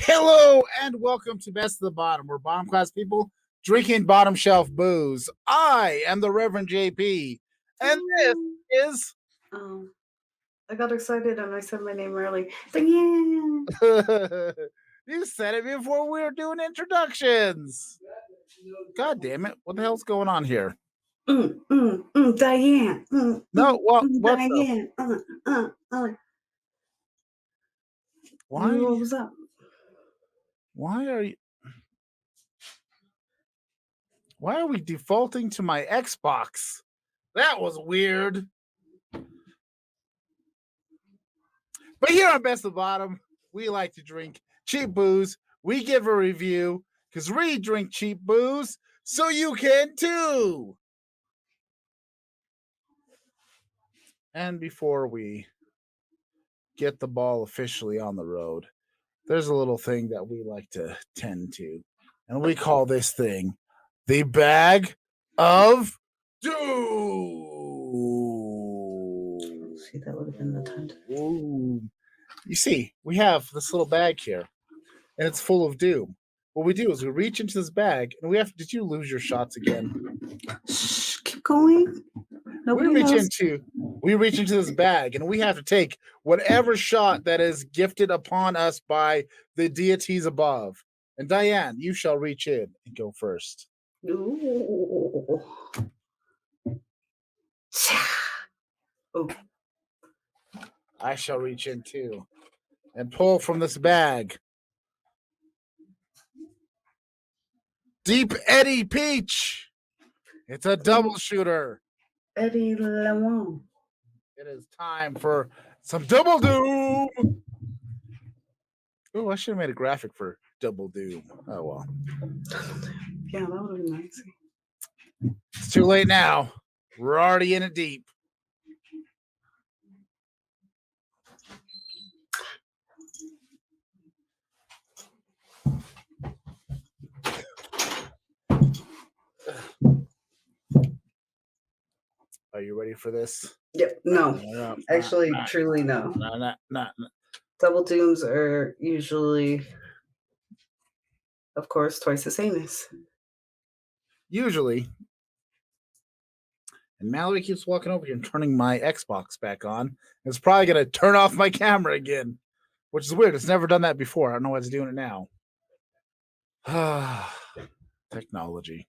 Hello and welcome to Best of the Bottom. We're bottom class people drinking bottom shelf booze. I am the Reverend JP, and this is. Oh, I got excited and I said my name early. Diane. You said it before we were doing introductions. God damn it! What the hell's going on here? Diane. No, what Diane. Why? What was up? Why are you? Why are we defaulting to my Xbox? That was weird. But here on Best of the Bottom, we like to drink cheap booze. We give a review because we drink cheap booze, so you can too. And before we get the ball officially on the road, there's a little thing that we like to tend to. And we call this thing the Bag of Doom. See, that would have been the time. Ooh. You see, we have this little bag here, and it's full of doom. What we do is we reach into this bag, and we have. Did you lose your shots again? Shh, keep going. Nobody knows. We reach into this bag, and we have to take whatever shot that is gifted upon us by the deities above. And Diane, you shall reach in and go first. Ooh. Oh. I shall reach in too and pull from this bag. Deep Eddy Peach. It's a double shooter. Eddie Lemon. It is time for some Double Doom. Oh, I should have made a graphic for Double Doom. Oh, well. Yeah, that would have been nice. It's too late now. We're already in it deep. Are you ready for this? Yep. No. Actually, truly no. No. Double dooms are usually, of course, twice as heinous. Usually. And Mallory keeps walking over here and turning my Xbox back on. It's probably going to turn off my camera again, which is weird. It's never done that before. I don't know why it's doing it now. Technology.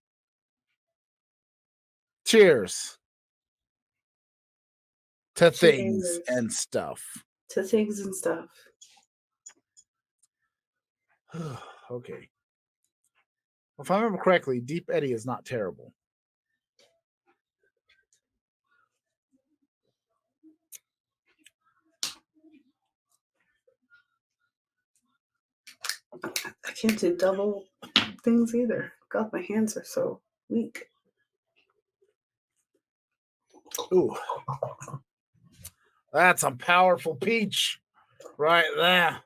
Cheers. To things and stuff. To things and stuff. Okay. Well, if I remember correctly, Deep Eddy is not terrible. I can't do double things either. God, my hands are so weak. Ooh. That's a powerful peach right there.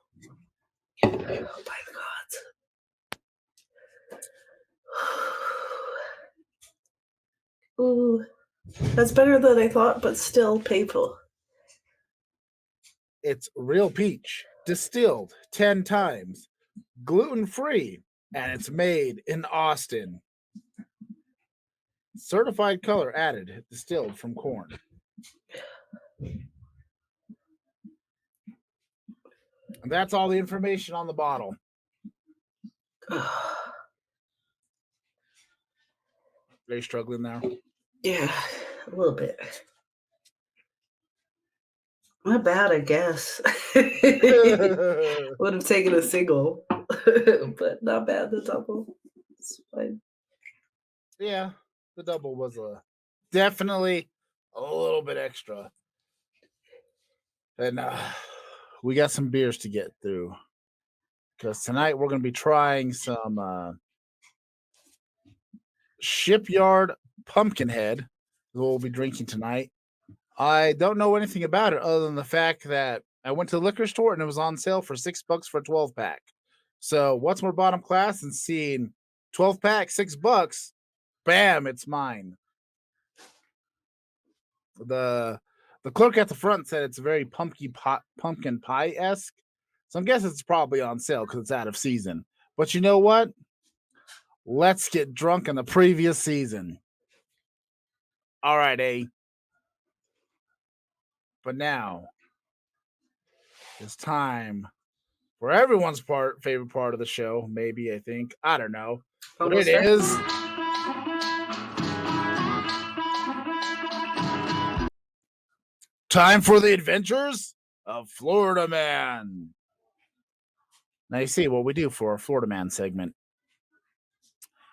Oh, by the gods. Ooh. That's better than I thought, but still painful. It's real peach, distilled 10 times, gluten-free, and it's made in Austin. Certified color added, distilled from corn. And that's all the information on the bottle. Are you struggling now? Yeah, a little bit. Not bad, I guess. Would have taken a single, but not bad. The double. It's fine. Yeah, the double was definitely a little bit extra. And we got some beers to get through. Because tonight we're going to be trying some Shipyard Pumpkinhead. We'll be drinking tonight. I don't know anything about it other than the fact that I went to the liquor store and it was on sale for $6 for a 12-pack. So what's more bottom class than seeing 12-pack, $6? Bam, it's mine. The clerk at the front said it's very pumpkin pie-esque. So I'm guessing it's probably on sale because it's out of season. But you know what? Let's get drunk in the previous season. All right, eh? But now it's time for everyone's favorite part of the show. Maybe, I think. I don't know. But it Almost there. is time for the adventures of Florida Man. Now you see what we do for our Florida Man segment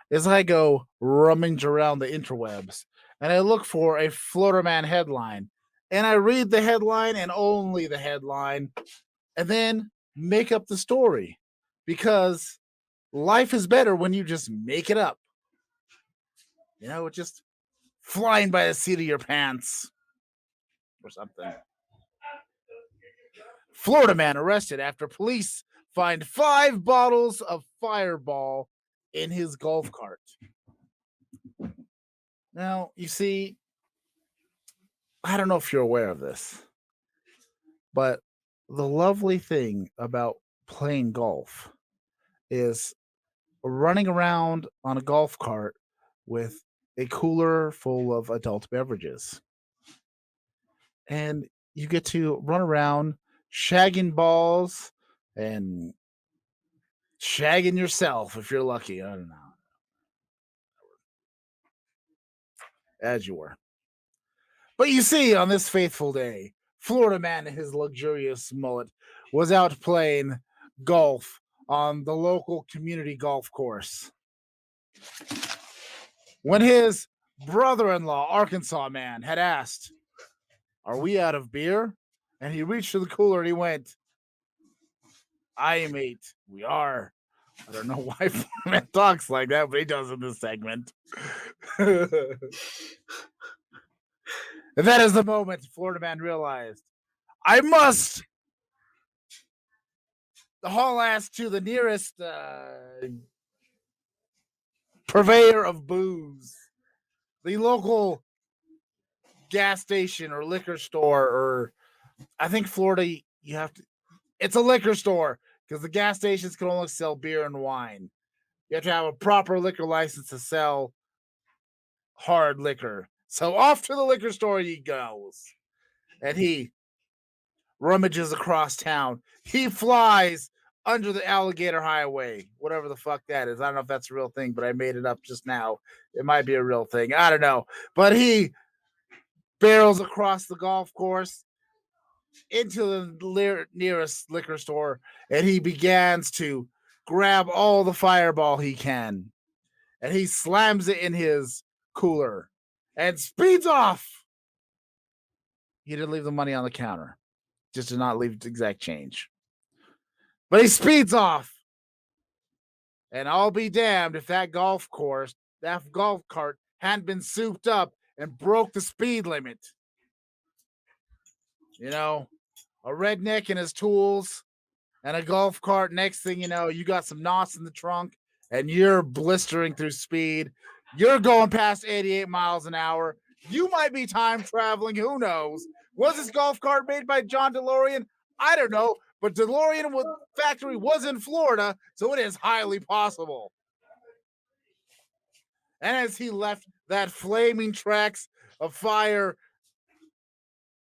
is I go rummage around the interwebs and I look for a Florida Man headline and I read the headline and only the headline and then make up the story because life is better when you just make it up. You know, just flying by the seat of your pants or something. Florida man arrested after police find 5 bottles of Fireball in his golf cart. Now, you see, I don't know if you're aware of this, but the lovely thing about playing golf is running around on a golf cart with a cooler full of adult beverages. And you get to run around shagging balls and shagging yourself if you're lucky. I don't know. As you were. But you see, on this faithful day, Florida man and his luxurious mullet was out playing golf on the local community golf course. When his brother-in-law, Arkansas man, had asked, "Are we out of beer?" And he reached for the cooler and he went, "Aye, mate, we are." I don't know why Florida man talks like that, but he does in this segment. And that is the moment Florida man realized, I must haul ass to the nearest purveyor of booze, the local gas station or liquor store, or I think Florida, you have to, it's a liquor store because the gas stations can only sell beer and wine. You have to have a proper liquor license to sell hard liquor. So off to the liquor store he goes. And he rummages across town. He flies under the alligator highway, whatever the fuck that is. I don't know if that's a real thing, but I made it up just now. It might be a real thing. I don't know. But he barrels across the golf course into the nearest liquor store and he begins to grab all the Fireball he can. And he slams it in his cooler and speeds off. He didn't leave the money on the counter, just did not leave exact change. But he speeds off. And I'll be damned if that golf cart hadn't been souped up and broke the speed limit. You know, a redneck and his tools and a golf cart. Next thing you know, you got some knots in the trunk and you're blistering through speed. You're going past 88 miles an hour. You might be time traveling. Who knows? Was this golf cart made by John DeLorean? I don't know. But DeLorean factory was in Florida, so it is highly possible. And as he left that flaming tracks of fire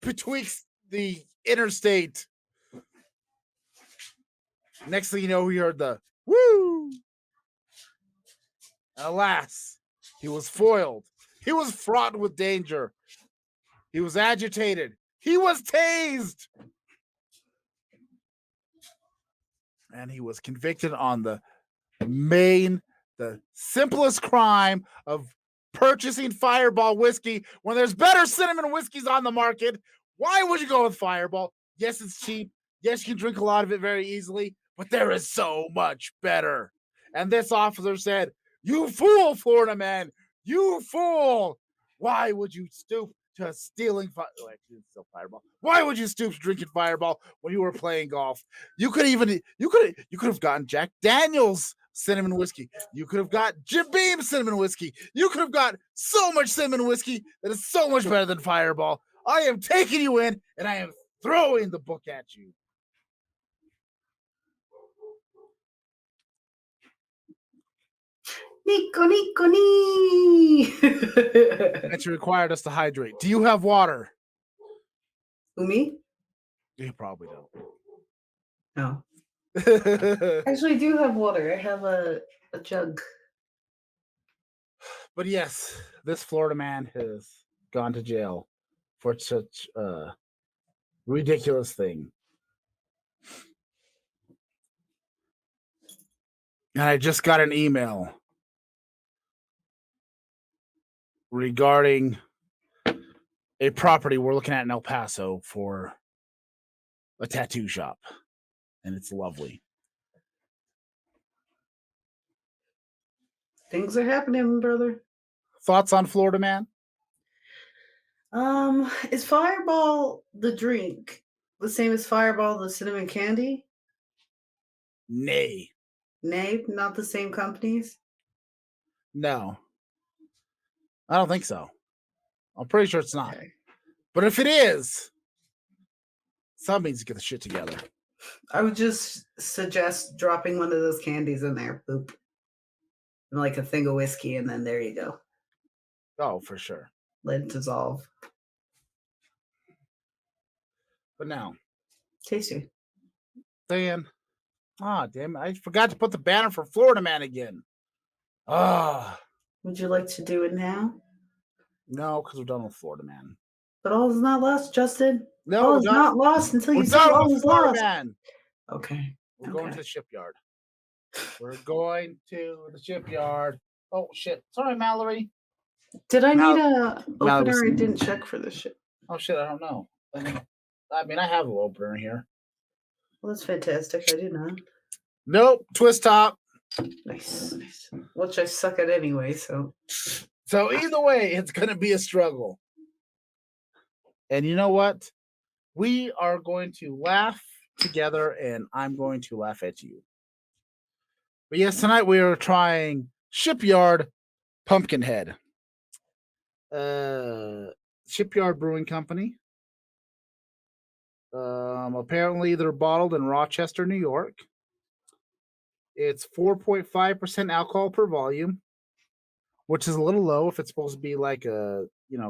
betwixt the interstate, next thing you know, we heard the woo. Alas, he was foiled. He was fraught with danger. He was agitated. He was tased. And he was convicted on the simplest crime of purchasing Fireball whiskey when there's better cinnamon whiskeys on the market. Why would you go with Fireball? Yes, it's cheap. Yes, you can drink a lot of it very easily, but there is so much better. And this officer said, "You fool, Florida man. You fool. Why would you stoop to stealing Fireball? Why would you stoop to drinking Fireball when you were playing golf? You could have gotten Jack Daniels cinnamon whiskey. You could have got Jim Beam cinnamon whiskey. You could have got so much cinnamon whiskey that is so much better than Fireball. I am taking you in and I am throwing the book at you." Nico, Nico, nee. And she required us to hydrate. Do you have water? Who, me? You probably don't. No. Actually, I do have water. I have a jug. But yes, this Florida man has gone to jail for such a ridiculous thing. And I just got an email regarding a property we're looking at in El Paso for a tattoo shop. And it's lovely. Things are happening, brother. Thoughts on Florida man? Is Fireball the drink the same as Fireball the cinnamon candy? Nay. Nay, not the same companies. No. I don't think so. I'm pretty sure it's not. Okay. But if it is, somebody needs to get the shit together. I would just suggest dropping one of those candies in there. Boop. And like a thing of whiskey, and then there you go. Oh, for sure. Let it dissolve. But now, Tasty. Dan. Ah, damn it. I forgot to put the banner for Florida Man again. Ah. Would you like to do it now? No, because we're done with Florida Man. But all is not lost, Justin. No, all we're is done. not lost until We're you say done all with is Florida lost. Man. Okay. We're going to the shipyard. We're going to the shipyard. Oh, shit. Sorry, Mallory. Did I Mal- need a Mal- opener? I didn't check for this shit. Oh, shit. I don't know. I mean, I have a little opener here. Well, that's fantastic. I did not. Nope. Twist top. Nice. Nice. Which I suck at anyway, so. So either way, it's going to be a struggle. And you know what? We are going to laugh together, and I'm going to laugh at you. But yes, tonight we are trying Shipyard Pumpkinhead. Shipyard Brewing Company. Apparently, they're bottled in Rochester, New York. It's 4.5% alcohol per volume, which is a little low if it's supposed to be like a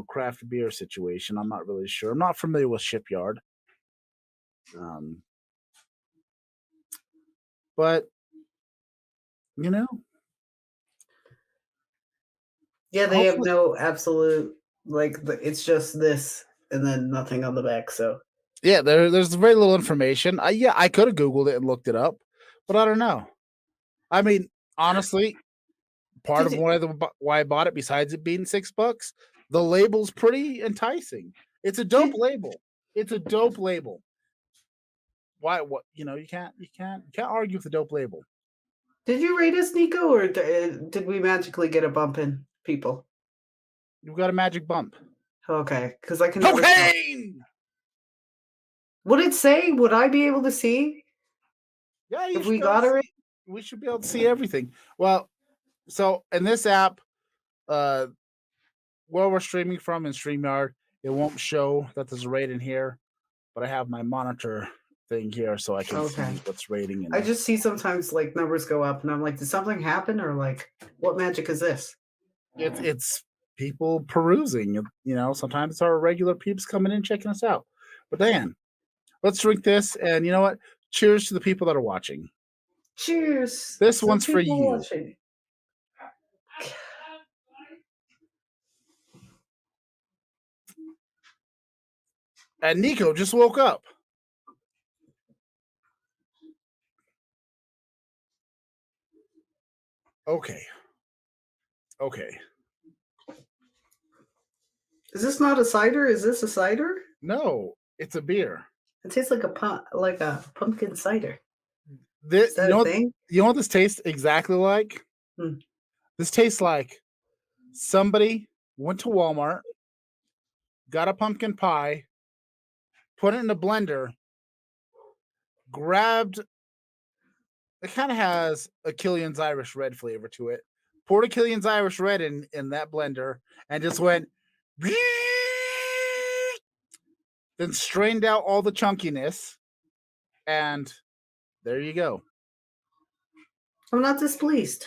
craft beer situation. I'm not really sure. I'm not familiar with Shipyard. But Yeah, they have no absolute, it's just this and then nothing on the back, so. Yeah, there's very little information. I could have Googled it and looked it up, but I don't know. I mean, honestly, part of why I bought it, besides it being $6, the label's pretty enticing. It's a dope label. It's a dope label. Why? What? You can't argue with a dope label. Did you rate us, Nico, or did we magically get a bump in people? You've got a magic bump. Okay, because I can. Cocaine. Would it say? Would I be able to see? Yeah, if we got it, we should be able to see everything. Well, so in this app, where we're streaming from in StreamYard, it won't show that there's a rate in here, but I have my monitor thing here so I can see what's rating. I just see sometimes like numbers go up, and I'm like, did something happen, or like, what magic is this? It's people perusing. Sometimes it's our regular peeps coming in checking us out. But Dan, let's drink this, and you know what? Cheers to the people that are watching. Cheers. This one's for you. Watching. And Nico just woke up. Okay. Is this not a cider? Is this a cider? No, it's a beer. It tastes like a pumpkin cider. Is that a thing? You know what this tastes exactly like? This tastes like somebody went to Walmart, got a pumpkin pie, put it in a blender, grabbed. It kind of has a Killian's Irish Red flavor to it. Poured a Killian's Irish Red in that blender and just went, then strained out all the chunkiness, and there you go. I'm not displeased.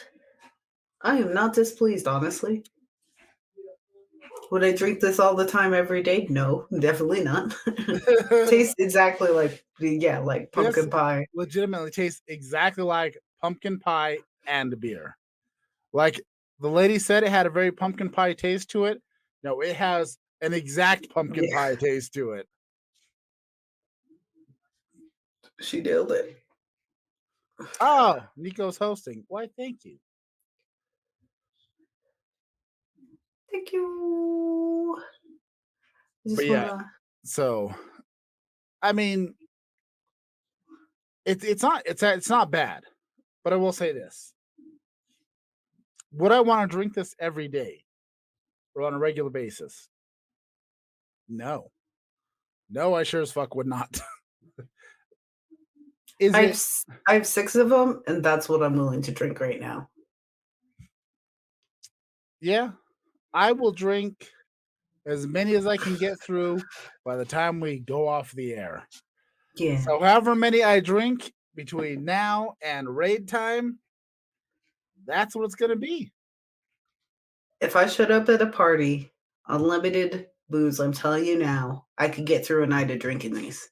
I am not displeased, honestly. Would I drink this all the time every day? No, definitely not. Tastes exactly like like This pumpkin pie. legitimately tastes exactly like pumpkin pie and beer. Like the lady said, it had a very pumpkin pie taste to it. No, it has an exact pumpkin Yeah, pie taste to it. she nailed it. Oh, Nico's hosting. Why, thank you. Thank you. I But just yeah, wanna. so I mean, it's not bad. But I will say this: would I want to drink this every day or on a regular basis? No, no, I sure as fuck would not. Is it? I have 6 of them, and that's what I'm willing to drink right now. Yeah, I will drink as many as I can get through by the time we go off the air. Yeah. So, however many I drink between now and raid time, that's what it's going to be. If I showed up at a party, unlimited booze, I'm telling you now, I could get through a night of drinking these.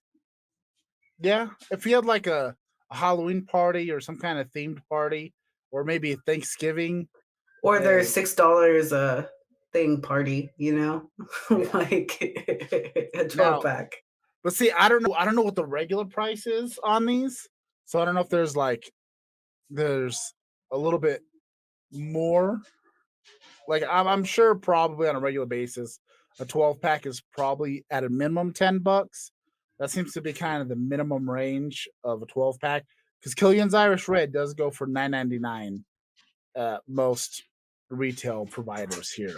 Yeah, if you had like a Halloween party or some kind of themed party, or maybe a Thanksgiving, Or their and $6 a thing party, you know? yeah. Like a 12 Now, pack. but see, I don't know what the regular price is on these, so I don't know if there's a little bit more. Like I'm sure probably on a regular basis, a 12 pack is probably at a minimum $10. That seems to be kind of the minimum range of a 12 pack because Killian's Irish Red does go for $9.99 at most retail providers here.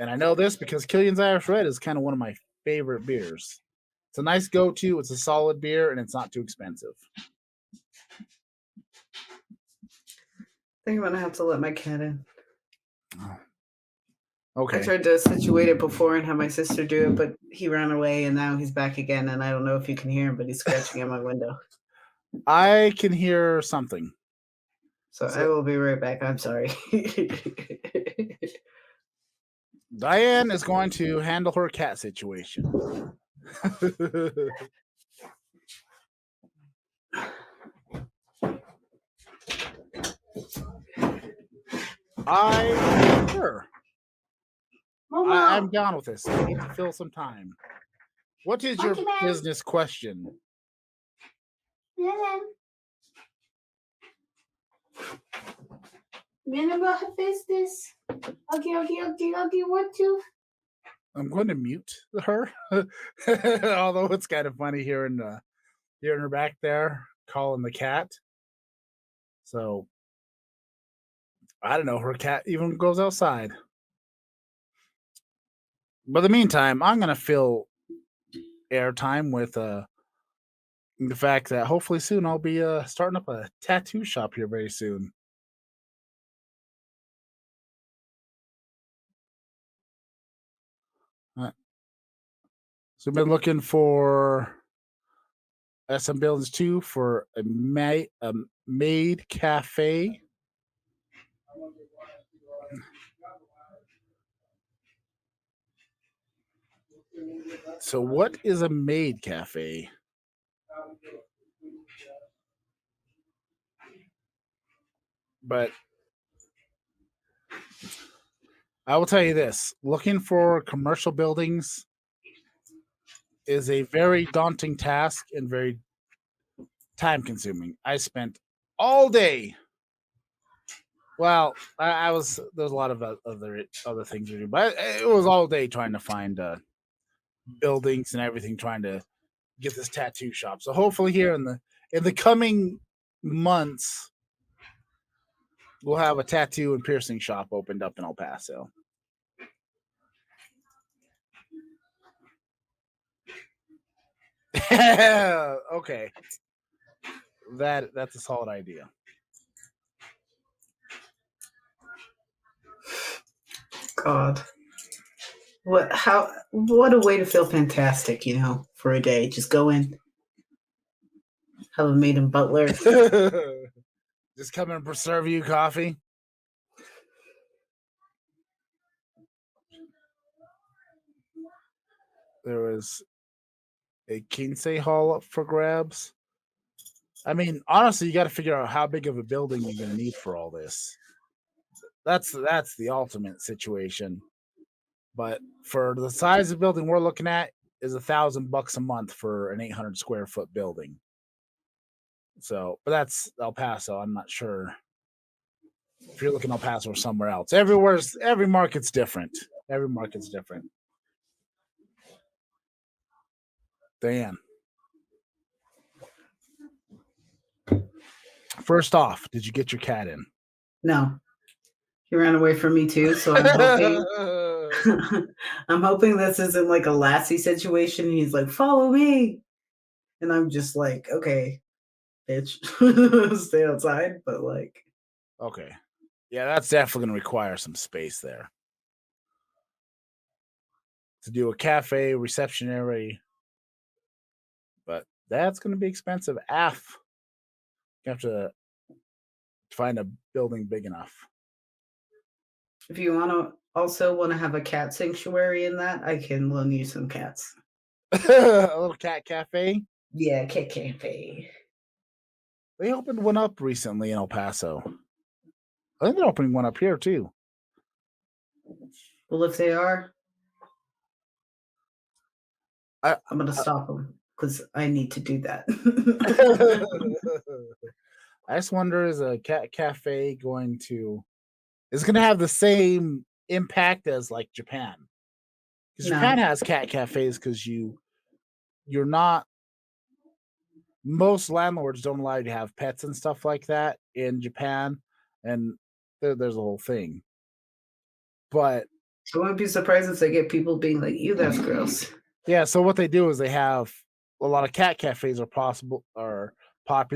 And I know this because Killian's Irish Red is kind of one of my favorite beers. It's a nice go-to. It's a solid beer, and it's not too expensive. I think I'm gonna have to let my cat in. I Okay, tried to situate it before and have my sister do it, but he ran away and now he's back again. And I don't know if you can hear him, but he's scratching at my window. I can hear something. So I So will be right back. I'm sorry. Diane is going to handle her cat situation. Sure. I'm Mama, down with this. I need to fill some time. What is your Monkey Man. business question? Remember her business. Okay, what to? I'm going to mute her. Although it's kind of funny hearing her back there calling the cat. So I don't know. Her cat even goes outside. But in the meantime, I'm gonna fill airtime with the fact that hopefully soon I'll be starting up a tattoo shop here very soon. So we've been looking for SM Buildings 2 for a maid cafe. So what is a maid cafe? But I will tell you this, looking for commercial buildings is a very daunting task and very time consuming. I spent all day. Well, I was there's a lot of other things to do, but it was all day trying to find buildings and everything, trying to get this tattoo shop. So hopefully here in the coming months, we'll have a tattoo and piercing shop opened up in El Paso. Okay, that's a solid idea. God. What a way to feel fantastic, for a day. Just go in, have a maid and butler. Just come and serve you coffee. There was a Kinsey Hall up for grabs. I mean, honestly, you got to figure out how big of a building you're going to need for all this. That's the ultimate situation. But for the size of building we're looking at is $1,000 a month for an 800 square foot building. So, but that's El Paso. I'm not sure if you're looking El Paso or somewhere else. Every market's different. Every market's different. Dan. First off, did you get your cat in? No. He ran away from me too, so I'm hoping I'm hoping this isn't like a Lassie situation. He's like, follow me. And I'm just like, okay, bitch, stay outside. But like, okay. Yeah, that's definitely going to require some space there. To do a cafe, reception area. But that's going to be expensive. You have to find a building big enough. if you want to have a cat sanctuary in that, I can loan you some cats. A little cat cafe. Yeah, cat cafe. They opened one up recently in El Paso. I think they're opening one up here too. Well, if they are, I'm going to stop them because I need to do that. I just wonder, is a cat cafe going to have the same impact as like Japan? Because No. Japan has cat cafes because you're not, most landlords don't allow you to have pets and stuff like that in Japan, and there's a whole thing. But I wouldn't be surprised if they get people being like, "Ew, that's gross." yeah, so what they do is they have a lot of cat cafes are popular,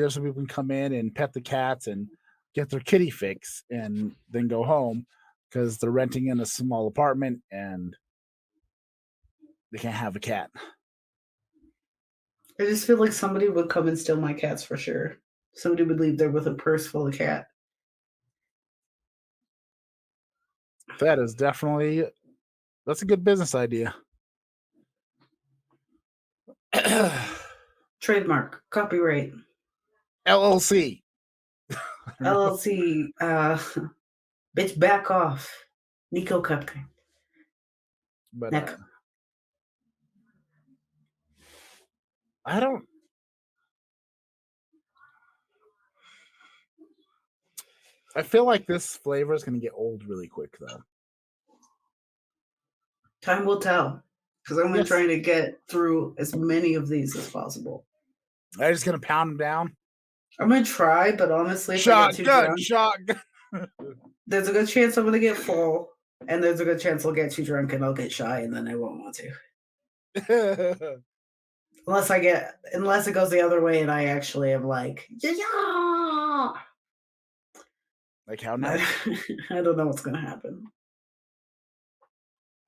so people can come in and pet the cats and get their kitty fix and then go home because they're renting in a small apartment and they can't have a cat. I just feel like somebody would come and steal my cats for sure. Somebody would leave there with a purse full of cat. That is definitely, that's a good business idea. Trademark, copyright, LLC. LLC. Bitch, back off, Nico Cupcake. But I don't. I feel like this flavor is going to get old really quick, though. Time will tell, because I'm trying to get through as many of these as possible. I'm just going to pound them down. I'm going to try, but honestly, shotgun. There's a good chance I'm going to get full, and there's a good chance I'll get too drunk and I'll get shy, and then I won't want to. Unless it goes the other way, and I actually am like, yeah. Like how now? I don't know what's going to happen.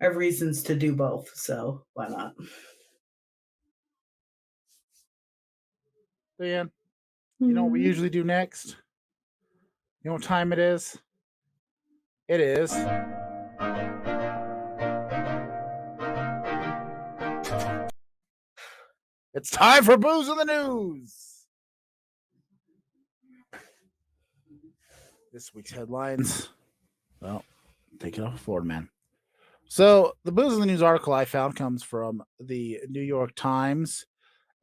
I have reasons to do both, so why not? Dan, you know what we usually do next? You know what time it is? It is. It's time for Booze in the News. This week's headlines. Well, take it off forward, man. So the Booze in the News article I found comes from the New York Times.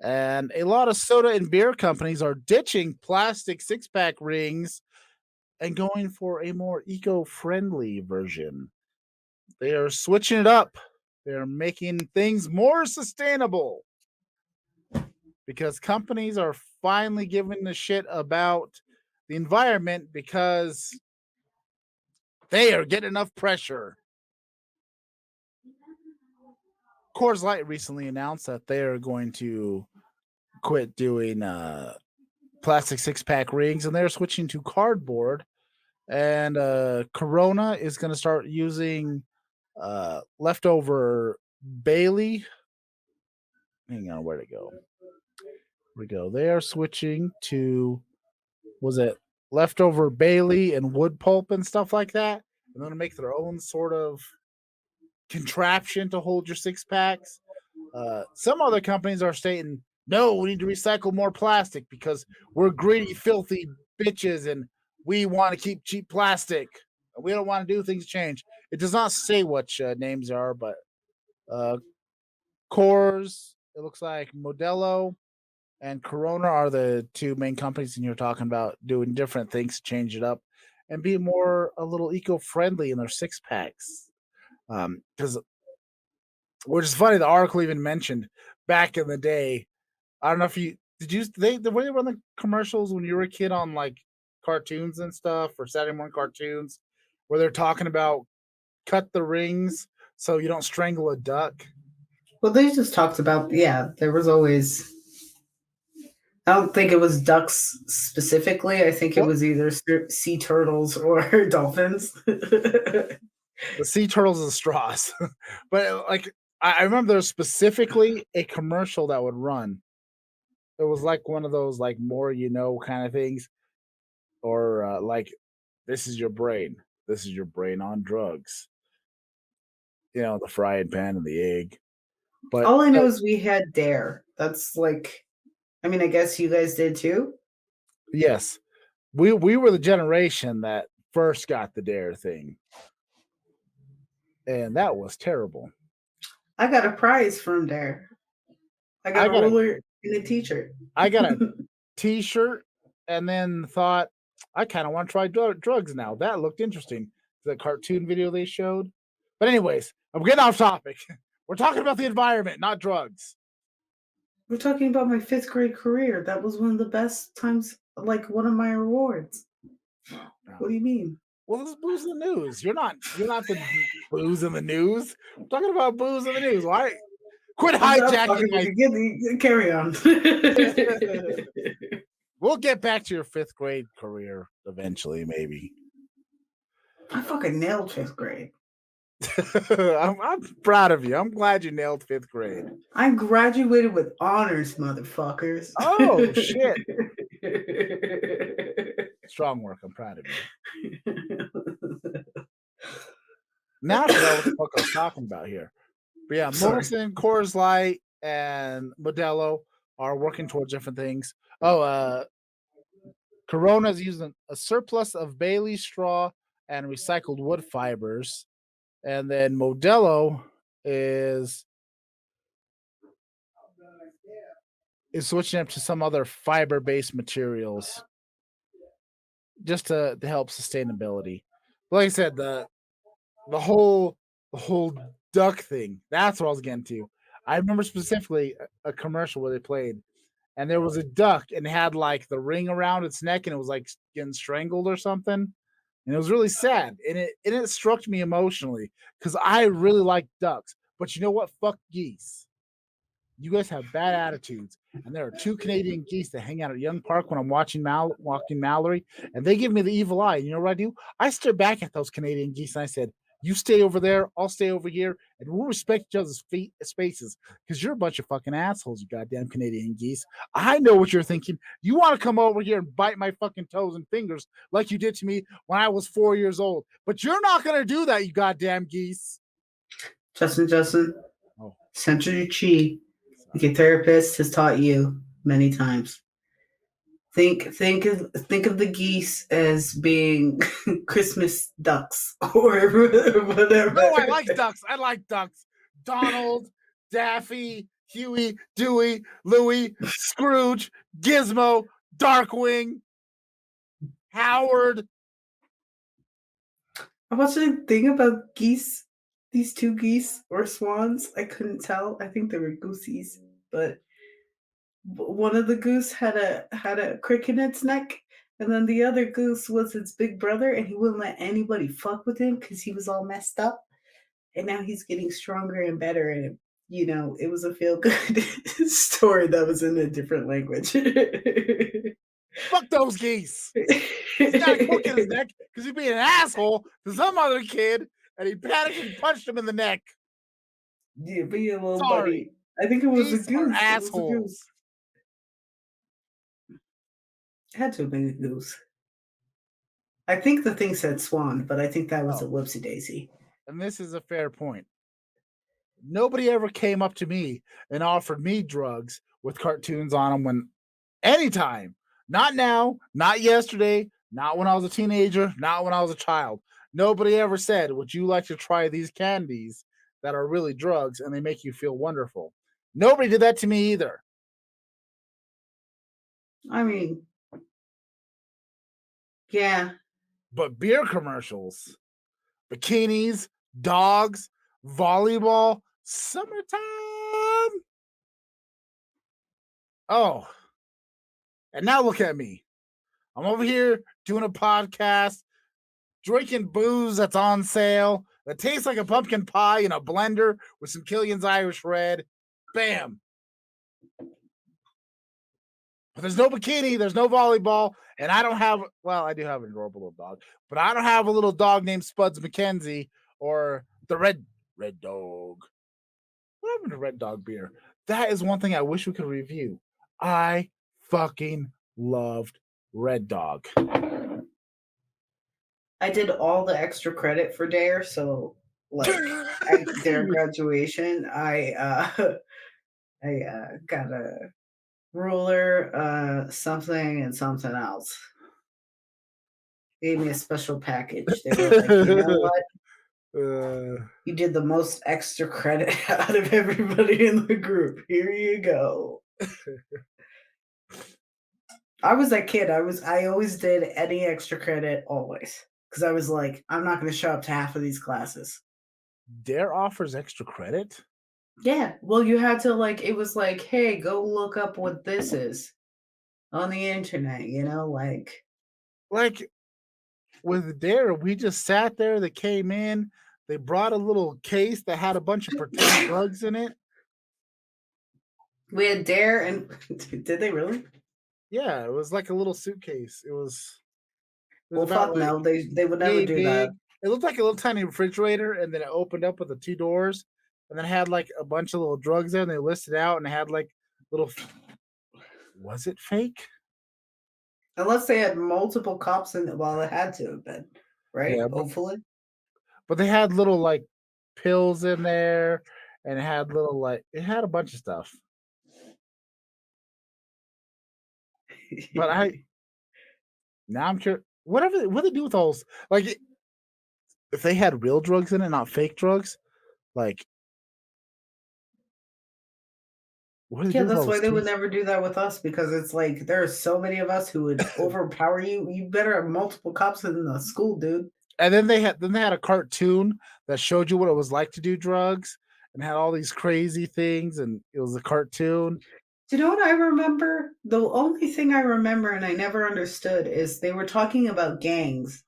And a lot of soda and beer companies are ditching plastic six-pack rings and going for a more eco-friendly version. They are switching it up. They're making things more sustainable because companies are finally giving a shit about the environment because they are getting enough pressure. Coors Light recently announced that they are going to quit doing plastic six-pack rings and they're switching to cardboard. And Corona is going to start using leftover Bailey. Hang on, where'd it go? Here we go. They are switching to, was it leftover Bailey and wood pulp and stuff like that? And they're going to make their own sort of contraption to hold your six packs. Some other companies are stating, no, we need to recycle more plastic because we're greedy, filthy bitches and we want to keep cheap plastic. We don't want to do things change. It does not say which names are, but Coors, it looks like Modelo and Corona are the two main companies, and you're talking about doing different things to change it up and be more a little eco-friendly in their six packs. Because which is funny, the article even mentioned back in the day. I don't know if you did you they the way they run the commercials when you were a kid on like cartoons and stuff or Saturday morning cartoons where they're talking about cut the rings so you don't strangle a duck. Well, they just talked about, yeah, there was always, I don't think it was ducks specifically. I think it Well, was either sea turtles or dolphins. the sea turtles and straws. But like I remember there's specifically a commercial that would run. It was like one of those like more you know kind of things, or like this is your brain. This is your brain on drugs. You know, the frying pan and the egg. But All I know is we had Dare. That's like, I mean, I guess you guys did too. yes, we were the generation that first got the dare thing, and that was terrible. I got a prize from Dare. I got I a got a ruler and a t-shirt. I got a T-shirt, and then thought I kind of want to try drugs now. That looked interesting. The cartoon video they showed. But anyways, I'm getting off topic. We're talking about the environment, not drugs. We're talking about my 5th grade career. That was one of the best times, like one of my rewards. What do you mean? Well, this is booze in the news. You're not the booze in the news. I'm talking about booze in the news. Why? Quit I'm not hijacking my. carry on. We'll get back to your 5th grade career eventually, maybe. I fucking nailed 5th grade. I'm proud of you. I'm glad you nailed 5th grade. I graduated with honors, motherfuckers. Oh shit! Strong work. I'm proud of you. Now I forgot what the fuck I was talking about here. But yeah, Sorry. Molson, Coors Light, and Modelo are working towards different things. Oh, Corona is using a surplus of Bailey straw and recycled wood fibers, and then Modelo is switching up to some other fiber-based materials just to help sustainability. Like I said, the whole the whole duck thing. That's what I was getting to. I remember specifically a commercial where they played, and there was a duck and it had like the ring around its neck, and it was like getting strangled or something. And it was really sad, and it struck me emotionally because I really like ducks. But you know what? Fuck geese. You guys have bad attitudes. And there are two Canadian geese that hang out at Young Park when I'm walking Mallory, and they give me the evil eye. You know what I do? I stare back at those Canadian geese and I said, "You stay over there, I'll stay over here, and we'll respect each other's spaces because you're a bunch of fucking assholes, you goddamn Canadian geese. I know what you're thinking. You want to come over here and bite my fucking toes and fingers like you did to me when I was 4 years old, but you're not gonna do that, you goddamn geese." Justin, Oh, Century Chi, like your therapist has taught you many times. Think of the geese as being Christmas ducks or whatever. no, I like ducks. I like ducks. Donald, Daffy, Huey, Dewey, Louie, Scrooge, Gizmo, Darkwing, Howard. I watched a thing about geese. These two geese or swans. I couldn't tell. I think they were goosies, but one of the goose had a crick in its neck, and then the other goose was its big brother, and he wouldn't let anybody fuck with him because he was all messed up. And now he's getting stronger and better, and it was a feel good story that was in a different language. Fuck those geese. He's got a crook in his neck because he's being an asshole to some other kid, and he panicked and punched him in the neck. Yeah, be a little Sorry. buddy. I think it was Geese a goose. are It was a assholes. goose. It had to have been a goose. I think the thing said swan, but I think that was a whoopsie daisy. And this is a fair point. Nobody ever came up to me and offered me drugs with cartoons on them when anytime. Not now, not yesterday, not when I was a teenager, not when I was a child. Nobody ever said, "Would you like to try these candies that are really drugs and they make you feel wonderful?" Nobody did that to me either. I mean, yeah. But beer commercials, bikinis, dogs, volleyball, summertime. Oh, and now look at me. I'm over here doing a podcast, drinking booze that's on sale, that tastes like a pumpkin pie in a blender with some Killian's Irish Red. Bam. But there's no bikini, there's no volleyball, and I don't have, well, I do have an adorable little dog, but I don't have a little dog named Spuds McKenzie or the Red Dog. What happened to Red Dog beer? That is one thing I wish we could review. I fucking loved Red Dog. I did all the extra credit for Dare, so like at their graduation, I got a ruler, something and something else. Gave me a special package. They were like, you know what? You did the most extra credit out of everybody in the group. Here you go. I was that kid. I always did any extra credit always. Because I was like, I'm not going to show up to half of these classes. Dare offers extra credit? Yeah. Well, you had to like, it was like, hey, go look up what this is on the internet, you know, like with Dare, we just sat there. They came in. They brought a little case that had a bunch of pretend drugs in it. We had Dare and did they really? Yeah, it was like a little suitcase. It was Well, fuck no, they would never do that. It looked like a little tiny refrigerator, and then it opened up with the two doors, and then it had like a bunch of little drugs there, and they listed out, and it had like little. Was it fake? Unless they had multiple cops in it, well, it had to have been, right? Yeah, Hopefully. but they had little like pills in there, and it had little like it had a bunch of stuff. But now I'm curious. What do they do with those? Like, if they had real drugs in it, not fake drugs, like. Yeah, that's why they would never do that with us, because it's like there are so many of us who would overpower you. You better have multiple cops in the school, dude. And then they had a cartoon that showed you what it was like to do drugs and had all these crazy things, and it was a cartoon. Do you know what I remember? The only thing I remember and I never understood is they were talking about gangs,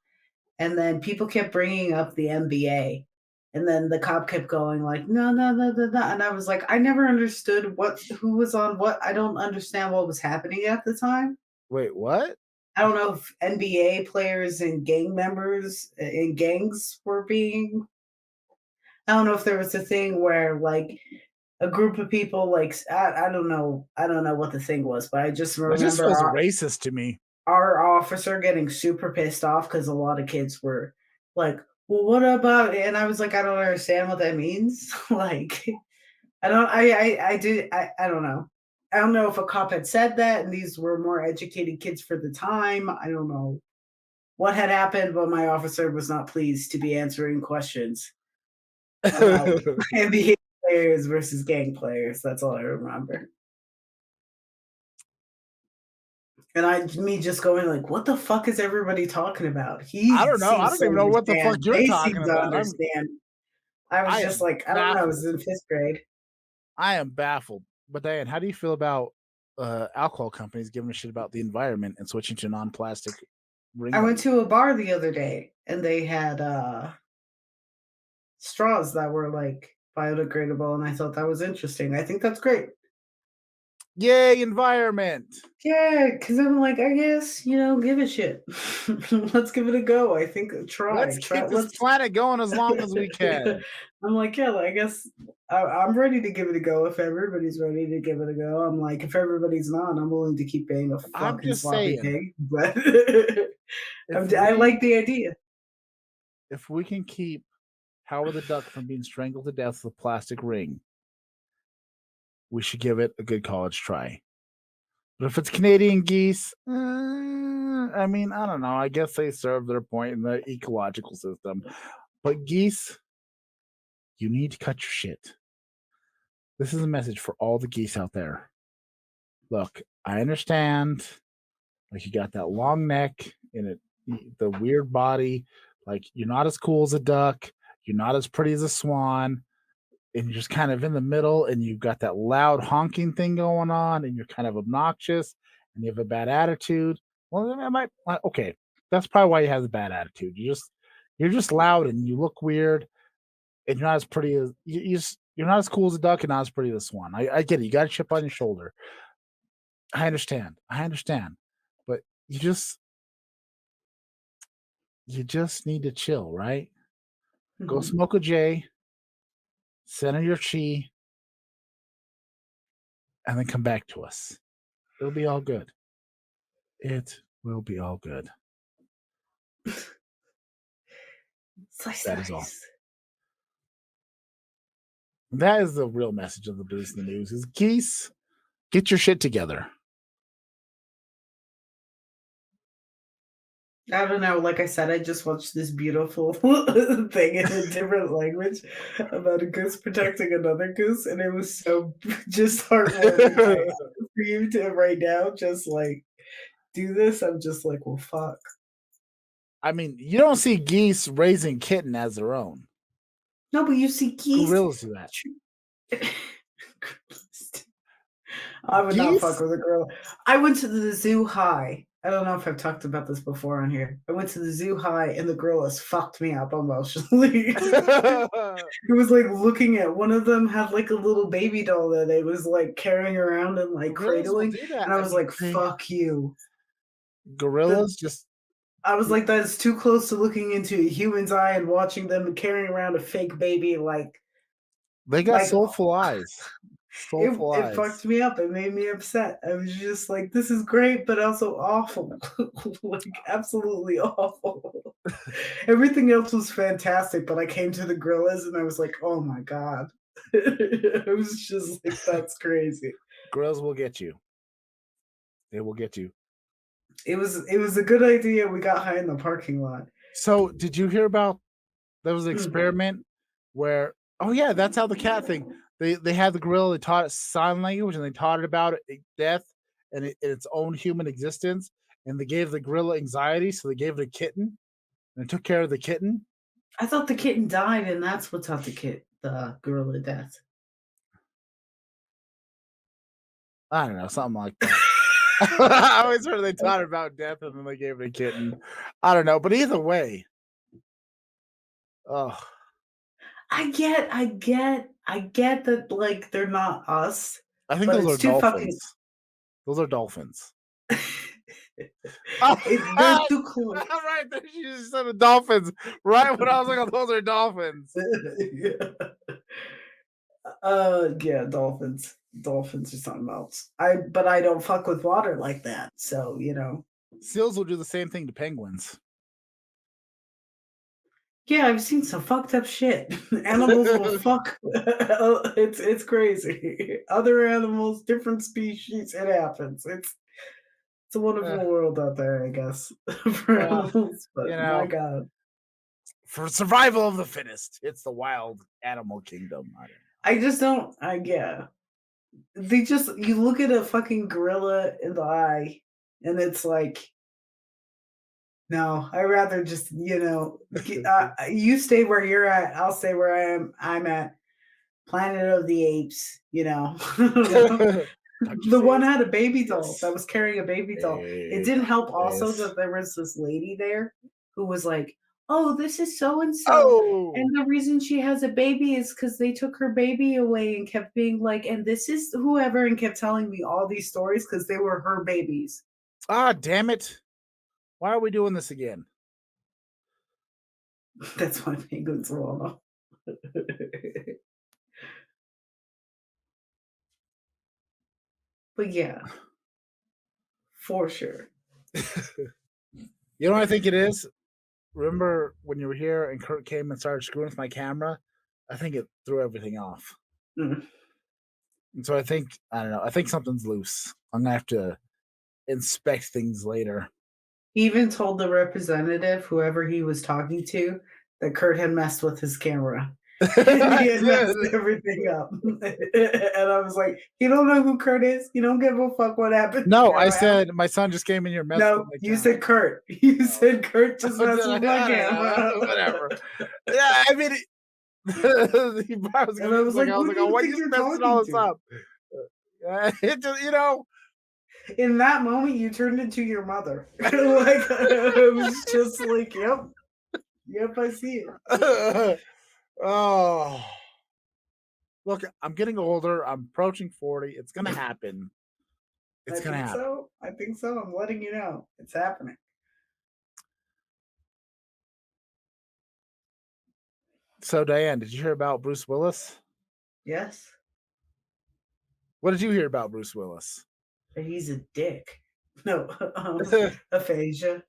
and then people kept bringing up the NBA. And then the cop kept going like, no, no, no, no, no. And I was like, I never understood who was on what. I don't understand what was happening at the time. Wait, what? I don't know if NBA players and gang members in gangs were being. I don't know if there was a thing where like a group of people like I don't know what the thing was, but I just remember it just feels racist to me. Our officer getting super pissed off because a lot of kids were like, well, what about it? And I was like, I don't understand what that means. Like, I don't know. I don't know if a cop had said that and these were more educated kids for the time. I don't know what had happened, but my officer was not pleased to be answering questions about NBA players versus gang players. That's all I remember. And me just going like, what the fuck is everybody talking about? I don't know. I don't even know what the fuck you're talking about. I was just like, I don't know. I was in 5th grade. I am baffled. But Diane, how do you feel about alcohol companies giving a shit about the environment and switching to non-plastic? I went to a bar the other day and they had straws that were like biodegradable, and I thought that was interesting. I think that's great. Yay, environment. Yeah, because I'm like, I guess, give a shit. Let's give it a go. I think Let's keep this planet going as long as we can. I'm like, yeah, I guess I'm ready to give it a go if everybody's ready to give it a go. I'm like, if everybody's not, I'm willing to keep being a fucking sloppy pig. But I like the idea. If we can keep How are the duck from being strangled to death with a plastic ring? We should give it a good college try. But if it's Canadian geese, I mean, I don't know. I guess they serve their point in the ecological system. But geese, you need to cut your shit. This is a message for all the geese out there. Look, I understand. Like, you got that long neck and the weird body. Like, you're not as cool as a duck. You're not as pretty as a swan. And you're just kind of in the middle, and you've got that loud honking thing going on, and you're kind of obnoxious, and you have a bad attitude. Well, then I might okay. That's probably why you have a bad attitude. You're just loud, and you look weird, and you're not as pretty as you're not as cool as a duck, and not as pretty as a swan. I get it. You got a chip on your shoulder. I understand. But you just need to chill, right? Go smoke a J, center your chi, and then come back to us. It'll be all good. It will be all good. That is all. That is the real message of the Booze in the News: is geese, get your shit together. I don't know. Like I said, I just watched this beautiful thing in a different language about a goose protecting another goose, and it was so just heartwarming. For you to right now just like do this, I'm just like, well, fuck. I mean, you don't see geese raising kitten as their own. No, but you see geese. Gorillas do that. I would not fuck with a gorilla. I went to the zoo high. I don't know if I've talked about this before on here. I went to the zoo high, and the gorillas fucked me up emotionally. It was like looking at one of them had like a little baby doll that it was like carrying around and like cradling, and I was like, "Fuck you." Gorillas just. I was like, that is too close to looking into a human's eye and watching them carrying around a fake baby. Like they got soulful eyes. It fucked me up. It made me upset. I was just like, this is great, but also awful. Like, absolutely awful. Everything else was fantastic, but I came to the gorillas and I was like, oh my God. It was just like, that's crazy. Gorillas will get you. They will get you. It was a good idea. We got high in the parking lot. So, did you hear about there was an experiment where? Oh yeah, that's how the cat thing. They had the gorilla. They taught it sign language, and they taught it about death and its own human existence. And they gave the gorilla anxiety, so they gave it a kitten, and it took care of the kitten. I thought the kitten died, and that's what taught the gorilla death. I don't know, something like that. I always heard they taught it about death, and then they gave it a kitten. I don't know, but either way, oh. I get that, like, they're not us. I think those are dolphins. Those are dolphins. They're too close. Right there, she just said the dolphins. Right when I was like, oh, those are dolphins. Yeah, dolphins. Dolphins are something else. But I don't fuck with water like that. So, you know. Seals will do the same thing to penguins. Yeah, I've seen some fucked up shit. Animals will fuck. It's crazy. Other animals, different species, it happens. It's a wonderful world out there, I guess, for animals. But my God, for survival of the fittest, it's the wild animal kingdom. I just don't. You look at a fucking gorilla in the eye, and it's like, no, I'd rather just, you stay where you're at. I'll stay where I am. I'm at Planet of the Apes, The one had a baby doll that was carrying a baby doll. It didn't help also that there was this lady there who was like, oh, this is so-and-so. And the reason she has a baby is because they took her baby away and kept being like, and this is whoever, and kept telling me all these stories because they were her babies. Ah, damn it. Why are we doing this again? That's why penguins are all But yeah, for sure. You know what I think it is? remember when you were here and Kurt came and started screwing with my camera? I think it threw everything off. Mm. And so I don't know. I think something's loose. I'm gonna have to inspect things later. He even told the representative, whoever he was talking to, that Kurt had messed with his camera. And he had messed everything up. And I was like, you don't know who Kurt is? You don't give a fuck what happened? No, I said my son just came in here messed no, with my you camera. said Kurt. You said Kurt just messed with my camera. Whatever. Yeah, I mean, I was like, oh, why are you messing all this up? It just, you know. In that moment, you turned into your mother. Like, it was just like, yep, I see it. Oh, look, I'm getting older. I'm approaching 40. It's gonna happen. It's gonna happen. So I think so. I'm letting you know it's happening. So, Diane, did you hear about Bruce Willis? Yes. What did you hear about Bruce Willis? He's a dick. No, aphasia.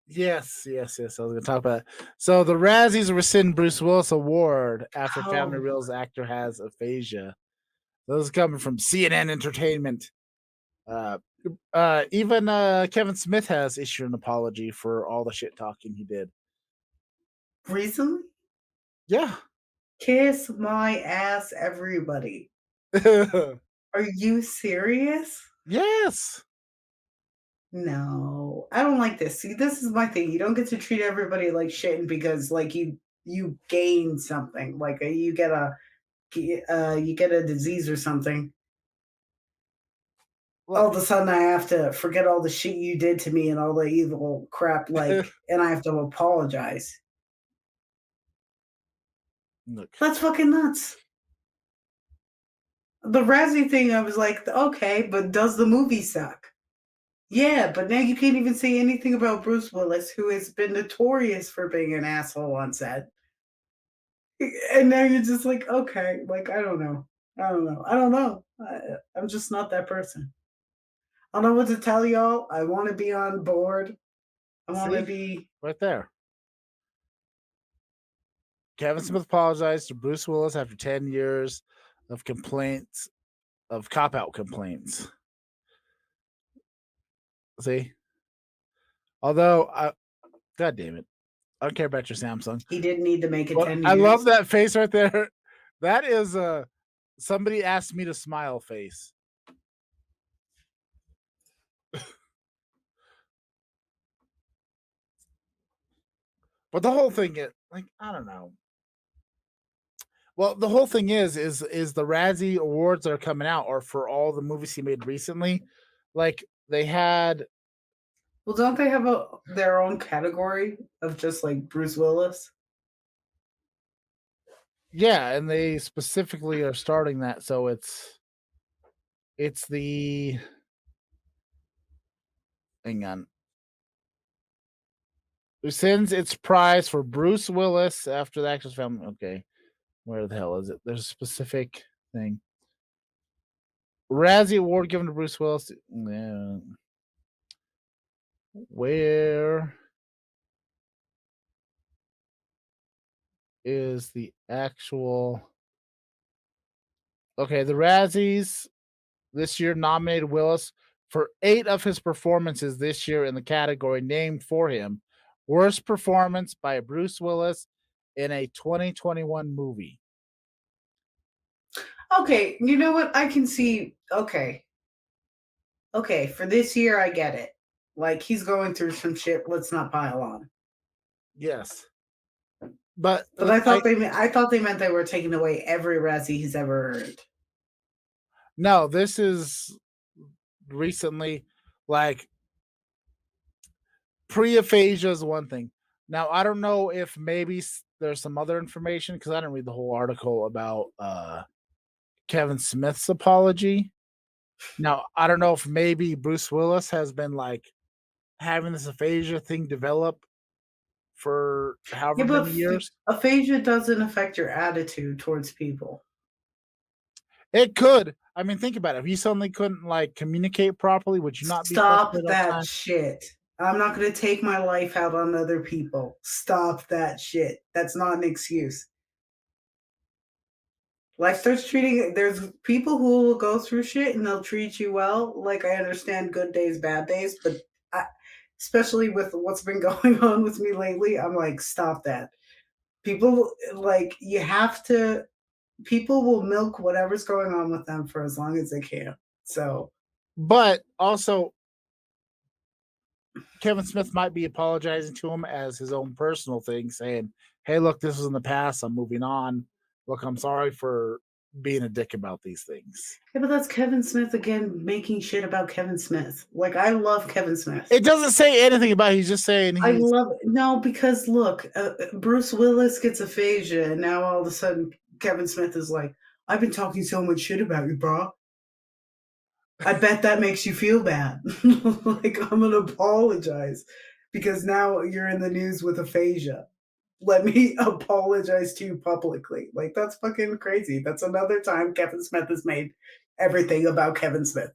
Yes. I was going to talk about it. So the Razzies rescind Bruce Willis Award after family reveals actor has aphasia. Those are coming from CNN Entertainment. Even Kevin Smith has issued an apology for all the shit talking he did. Recently? Yeah. Kiss my ass, everybody. Are you serious? Yes. No, I don't like this. See, this is my thing. You don't get to treat everybody like shit because like you gain something. Like you get a disease or something. All of a sudden, I have to forget all the shit you did to me and all the evil crap, like, and I have to apologize. Look. That's fucking nuts. The Razzie thing, I was like, okay, but does the movie suck? Yeah, but now you can't even say anything about Bruce Willis, who has been notorious for being an asshole on set. And now you're just like, okay, like, I don't know. I'm just not that person. I don't know what to tell y'all. I want to be on board. I want to be right there. Kevin Smith apologized to Bruce Willis after 10 years of complaints, of cop-out complaints. See? Although, God damn it. I don't care about your Samsung. He didn't need to make it 10 years. I love that face right there. That is somebody asked me to smile face. But the whole thing is, like, I don't know. Well, the whole thing is the Razzie Awards that are coming out are for all the movies he made recently. Like, they had... Well, don't they have their own category of just, like, Bruce Willis? Yeah, and they specifically are starting that, so it's the... Hang on. Rescinds its prize for Bruce Willis after the actor's family. Okay. Where the hell is it? There's a specific thing. Razzie Award given to Bruce Willis. Where is the actual... Okay, the Razzies this year nominated Willis for 8 of his performances this year in the category named for him. Worst performance by Bruce Willis in a 2021 movie. Okay, you know what? I can see. Okay, for this year, I get it. Like, he's going through some shit. Let's not pile on. Yes, but I thought they meant they were taking away every Razzie he's ever earned. No, this is recently, like, pre-aphasia is one thing. Now, I don't know if maybe there's some other information because I didn't read the whole article about Kevin Smith's apology. Now, I don't know if maybe Bruce Willis has been, like, having this aphasia thing develop for however many years. Aphasia doesn't affect your attitude towards people. It could. I mean, think about it. If you suddenly couldn't, like, communicate properly, would you not be stop that shit? I'm not going to take my life out on other people. Stop that shit. That's not an excuse. Life starts treating, there's people who will go through shit and they'll treat you well. Like, I understand good days, bad days, but I, especially with what's been going on with me lately, I'm like, stop that. People, like, you have to, people will milk whatever's going on with them for as long as they can. So, But also, Kevin Smith might be apologizing to him as his own personal thing, saying, "Hey, look, this was in the past. I'm moving on. Look, I'm sorry for being a dick about these things." yeah, but that's Kevin Smith again making shit about Kevin Smith. Like, I love Kevin Smith. It doesn't say anything about it. He's just saying I he's. love no, because look, Bruce Willis gets aphasia, and now all of a sudden Kevin Smith is like, "I've been talking so much shit about you, bro. I bet that makes you feel bad. Like, I'm gonna apologize because now you're in the news with aphasia. Let me apologize to you publicly." Like, that's fucking crazy. That's another time Kevin Smith has made everything about Kevin Smith.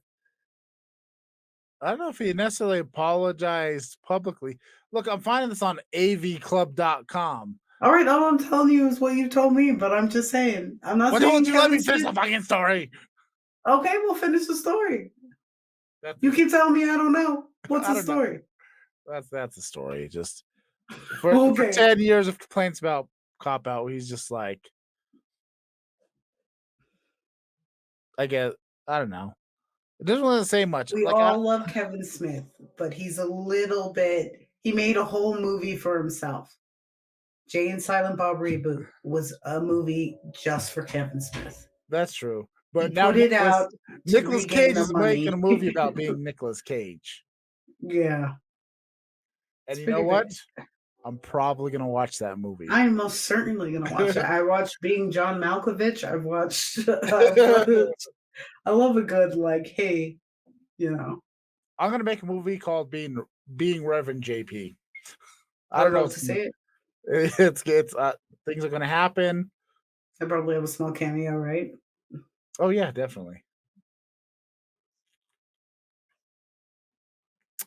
I don't know if he necessarily apologized publicly. Look, I'm finding this on avclub.com. All right, all I'm telling you is what you told me, but I'm just saying. I'm not Why saying don't you let me Kevin finish Smith. the fucking story? Okay, we'll finish the story. That's, You keep telling me I don't know. What's I the don't know. story? That's the story. Just for Okay. 10 years of complaints about Cop Out, he's just like, I guess, I don't know. It doesn't really say much. We Like, all love Kevin Smith, but he's a little bit. He made a whole movie for himself. Jay and Silent Bob Reboot was a movie just for Kevin Smith. That's true. He But now put it out to Nicolas regain Cage the is making a money. movie about being Nicolas Cage. Yeah, And it's you know pretty what? big. I'm probably gonna watch that movie. I'm most certainly gonna watch it. I watched Being John Malkovich. I've watched. I love a good like, hey, you know. I'm gonna make a movie called Being Reverend JP. I I'd don't know. love to see it. It's things are gonna happen. I probably have a small cameo, right? Oh yeah, definitely.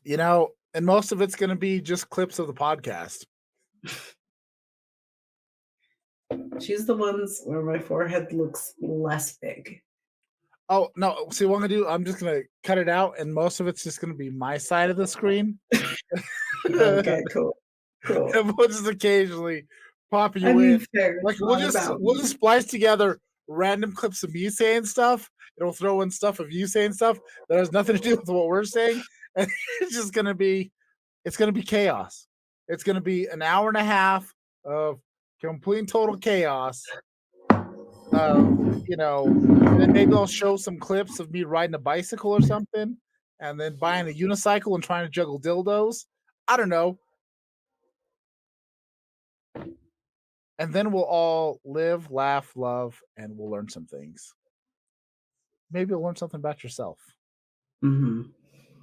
You know, and most of it's gonna be just clips of the podcast. Choose the ones where my forehead looks less big. Oh no! See what I'm gonna do? I'm just gonna cut it out, and most of it's just gonna be my side of the screen. Okay, cool. Cool. And we'll just occasionally pop you I mean, in. fair. Like It's not about we'll me. just splice together random clips of you saying stuff. It'll throw in stuff of you saying stuff that has nothing to do with what we're saying, and it's just gonna be chaos. It's gonna be an hour and a half of complete and total chaos. You know, and then maybe I'll show some clips of me riding a bicycle or something, and then buying a unicycle and trying to juggle dildos. I don't know. And then we'll all live, laugh, love, and we'll learn some things. Maybe you'll learn something about yourself. Mm-hmm.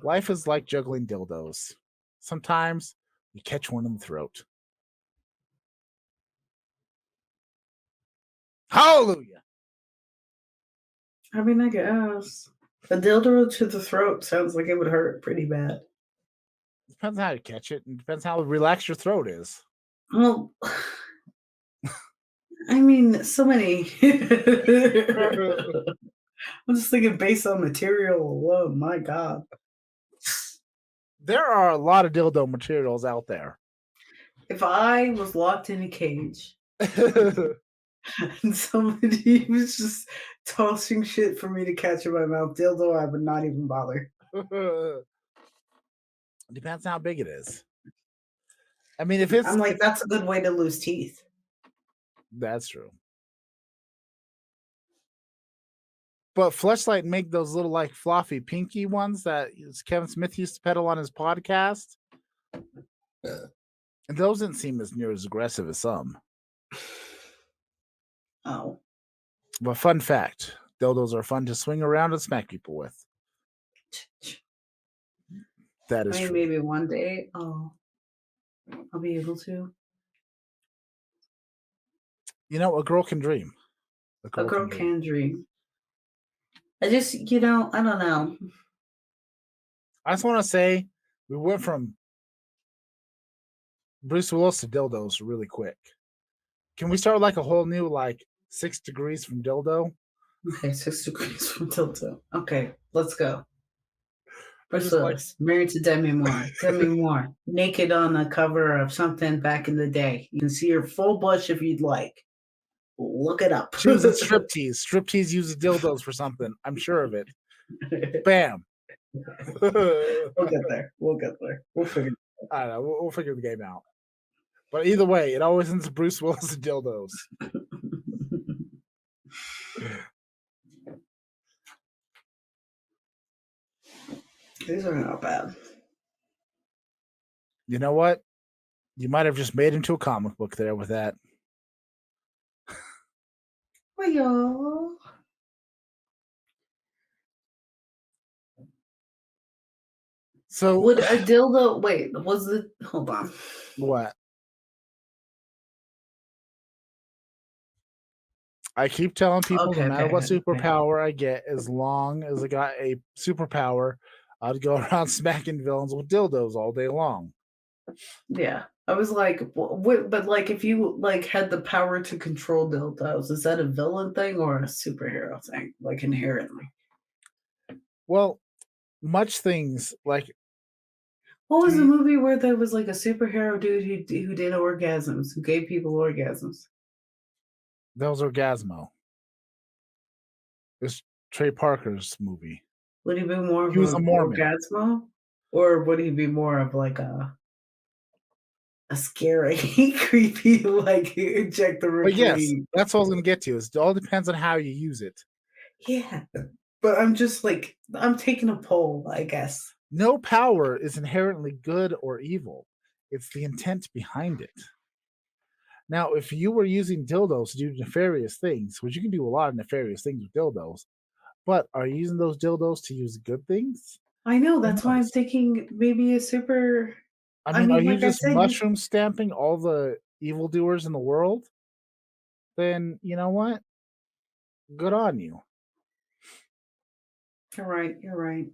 Life is like juggling dildos. Sometimes you catch one in the throat. Hallelujah. I mean, I guess a dildo to the throat sounds like it would hurt pretty bad. Depends on how you catch it, and depends how relaxed your throat is. Well, I mean, so many. I'm just thinking based on material alone. My God. There are a lot of dildo materials out there. If I was locked in a cage and somebody was just tossing shit for me to catch in my mouth, dildo, I would not even bother. Depends on how big it is. I mean, if it's I'm like, that's a good way to lose teeth. That's true. But Fleshlight make those little like fluffy pinky ones that Kevin Smith used to peddle on his podcast. And those didn't seem as near as aggressive as some. Oh. But fun fact, dildos are fun to swing around and smack people with. That is I mean, true. maybe one day I'll be able to. You know, a girl can dream. A girl can dream. I just, I don't know. I just want to say we went from Bruce Willis to dildos really quick. Can we start like a whole new 6 degrees from dildo? Okay, 6 degrees from Tilto. Okay, let's go. Bruce just like- Willis, married to Demi Moore. Demi Moore, naked on the cover of something back in the day. You can see her full bush if you'd like. Look it up. She was in striptease. Striptease uses dildos for something. I'm sure of it. Bam. We'll get there. We'll figure it I don't know. We'll figure the game out. But either way, it always ends Bruce Willis and dildos. out. These are not bad. You know what? You might have just made into a comic book there with that. Well, So would a dildo hold on. what? I keep telling people no matter what superpower I get, as long as I got a superpower, I'd go around smacking villains with dildos all day long. Yeah. I was like, but if you had the power to control dildos, is that a villain thing or a superhero thing? Like inherently. Well, much things like What was the movie where there was like a superhero dude who did orgasms, who gave people orgasms? that was Orgasmo. It's Trey Parker's movie. Would he be more of He was a an Mormon. orgasmo? Or would he be more of like a scary, creepy, inject the But yes, that's what I was going to get to. It all depends on how you use it. Yeah. But I'm just I'm taking a poll, I guess. No power is inherently good or evil. It's the intent behind it. Now, if you were using dildos to do nefarious things, which you can do a lot of nefarious things with dildos, but are you using those dildos to use good things? I know, that's why I'm thinking maybe a super... I mean, are you just mushroom stamping all the evildoers in the world? Then, you know what? Good on you. You're right.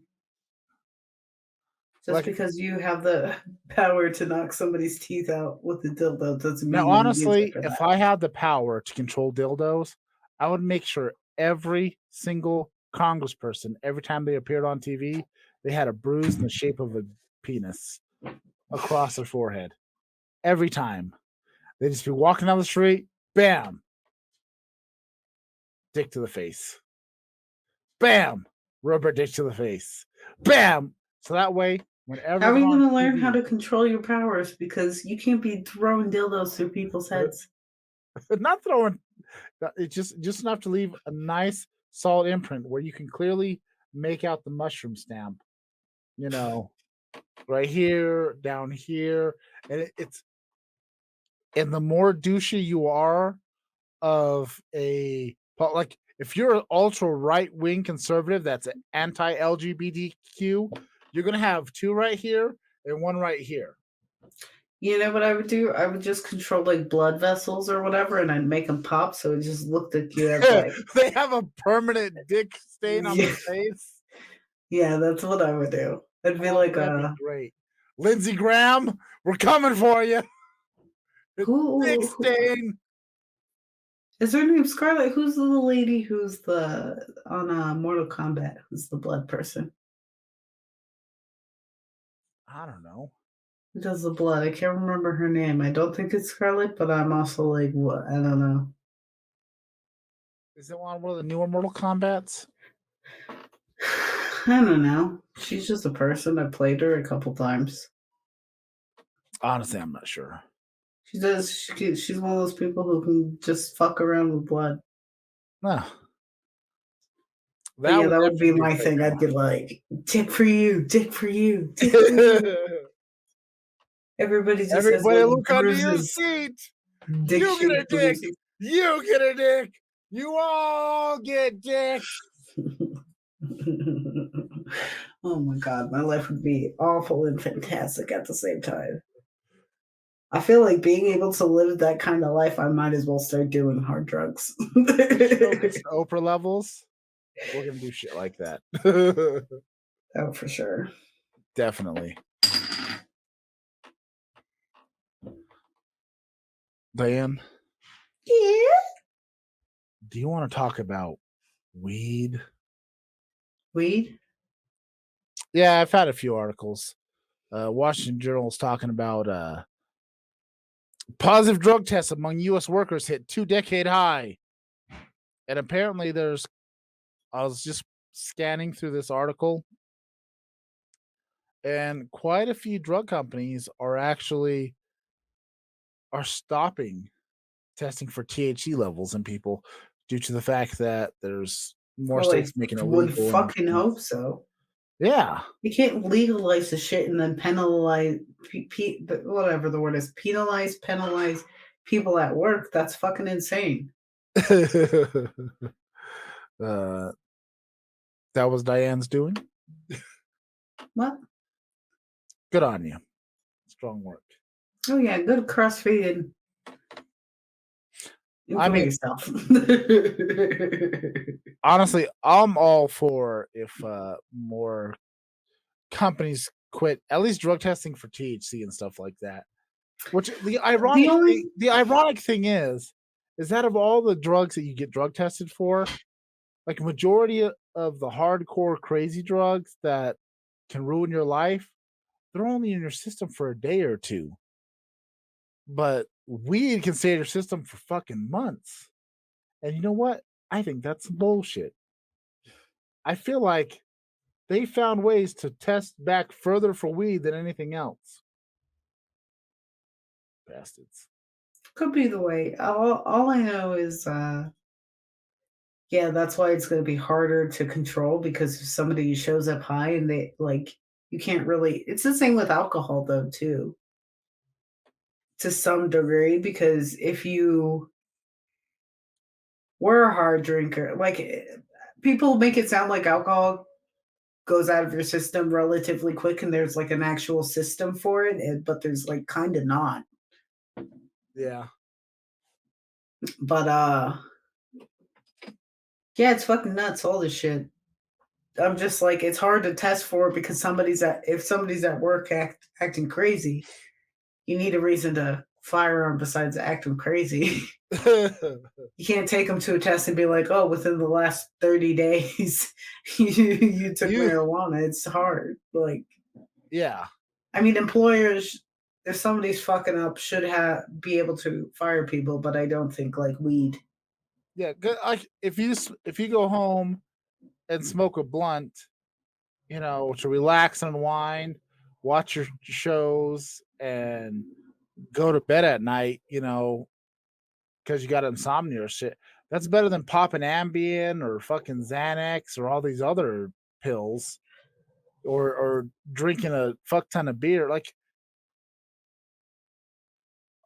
Just because you have the power to knock somebody's teeth out with a dildo doesn't mean... Now, honestly, if I had the power to control dildos, I would make sure every single congressperson, every time they appeared on TV, they had a bruise in the shape of a penis across their forehead. Every time. They'd just be walking down the street, bam! Dick to the face. Bam! Rubber dick to the face. Bam! So that way, whenever... How are you going to learn how to control your powers? Because you can't be throwing dildos through people's heads. Not throwing... It's just enough to leave a nice, solid imprint where you can clearly make out the mushroom stamp. You know, right here, down here. And it's... And the more douchey you are of a... Like, if you're an ultra right-wing conservative that's an anti-LGBTQ, you're going to have 2 right here and 1 right here. You know what I would do? I would just control blood vessels or whatever, and I'd make them pop so it just looked at you as they have a permanent dick stain on their face. Yeah, that's what I would do. It'd be that'd be great. Lindsey Graham, we're coming for you. Dick stain. Is her name Scarlett? Who's the lady who's on Mortal Kombat? Who's the blood person? I don't know. Who does the blood? I can't remember her name. I don't think it's Scarlett, but I'm also what? I don't know. Is it one of the newer Mortal Kombats? I don't know. She's just a person. I played her a couple times. Honestly, I'm not sure. She does. She's one of those people who can just fuck around with blood. No. That would be my thing. I'd be like, dick for you, dick for you, dick for you. Everybody look under your seat. You get a dick. You get a dick. You all get dick. Oh my God, my life would be awful and fantastic at the same time. I feel like being able to live that kind of life, I might as well start doing hard drugs. Oprah levels. We're gonna do shit like that. Oh, for sure. Definitely. Diane, Yeah. do you want to talk about weed? Weed? Yeah, I've had a few articles. Washington Journal's talking about positive drug tests among U.S. workers hit 2-decade high. And apparently I was just scanning through this article, and quite a few drug companies are stopping testing for THC levels in people due to the fact that there's more Well, I states making it would legal. fucking hope so. Yeah. You can't legalize the shit and then penalize, whatever the word is, penalize people at work. That's fucking insane. That was Diane's doing. What? Good on you. Strong work. Oh yeah, good crossfeed. I mean, yourself. honestly, I'm all for if more companies quit at least drug testing for THC and stuff like that. Which the ironic thing is that of all the drugs that you get drug tested for, like a majority of the hardcore crazy drugs that can ruin your life, they're only in your system for a day or two. But weed can stay in your system for fucking months. And you know what? I think that's bullshit. I feel like they found ways to test back further for weed than anything else. Bastards. Could be the way. All I know is, yeah, that's why it's going to be harder to control, because if somebody shows up high and they like, you can't really. It's the same with alcohol though too, to some degree, because if you were a hard drinker, like people make it sound like alcohol goes out of your system relatively quick and there's like an actual system for it, but there's like kind of not. Yeah. But yeah, it's fucking nuts, all this shit. I'm just like, it's hard to test for it because if somebody's at work acting crazy, you need a reason to fire them besides acting crazy. You can't take them to a test and be like, oh, within the last 30 days, you took marijuana. It's hard. Like, yeah. I mean, employers, if somebody's fucking up, should be able to fire people, but I don't think like weed. Yeah, like if you go home and smoke a blunt, to relax and unwind, watch your shows, and go to bed at night, because you got insomnia or shit. That's better than popping Ambien or fucking Xanax or all these other pills, or drinking a fuck ton of beer. Like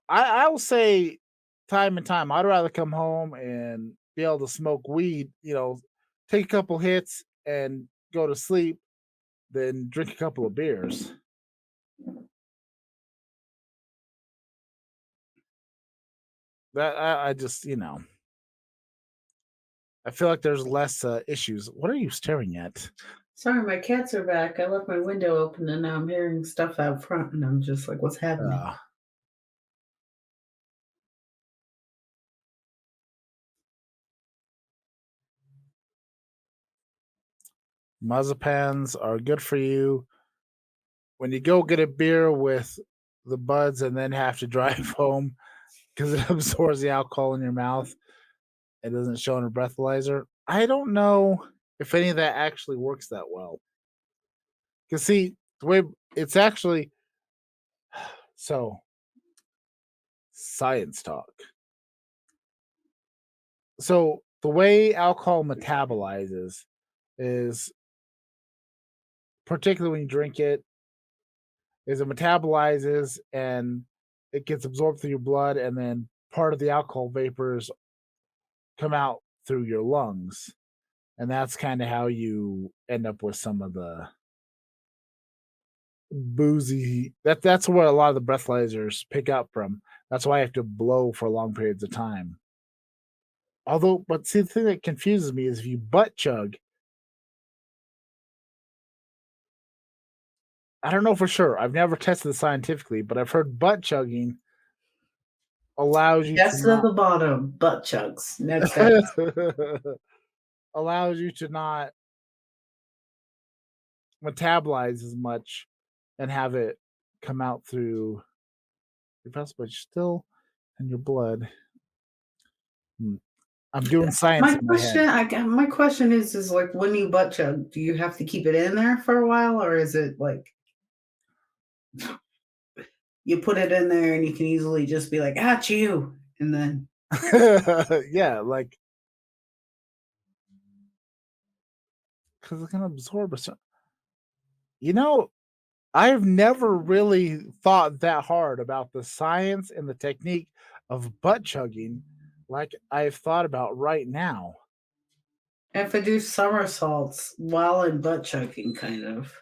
I will say, time and time, I'd rather come home and be able to smoke weed, take a couple hits and go to sleep than drink a couple of beers. That I just, I feel like there's less issues. What are you staring at? Sorry, my cats are back. I left my window open and now I'm hearing stuff out front and I'm just like, what's happening? Mazepans are good for you. When you go get a beer with the buds and then have to drive home because it absorbs the alcohol in your mouth, it doesn't show in a breathalyzer. I don't know if any of that actually works that well. Because see, the way it's actually so science talk. So the way alcohol metabolizes is, particularly when you drink it, is it metabolizes and it gets absorbed through your blood, and then part of the alcohol vapors come out through your lungs. And that's kind of how you end up with some of the boozy. That's where a lot of the breathalyzers pick up from. That's why I have to blow for long periods of time. But see, the thing that confuses me is if you butt chug, I don't know for sure. I've never tested it scientifically, but I've heard butt chugging allows you to Guess at not the bottom, butt chugs. Next up. allows you to not metabolize as much and have it come out through your vessels, but still in your blood. I'm doing science My in my head. question, my question is like when you butt chug, do you have to keep it in there for a while, or is it like you put it in there and you can easily just be like, "Ah, you," and then Yeah, like because it's gonna absorb a certain. You know, I've never really thought that hard about the science and the technique of butt chugging like I've thought about right now. if I do somersaults while I'm butt chugging, kind of.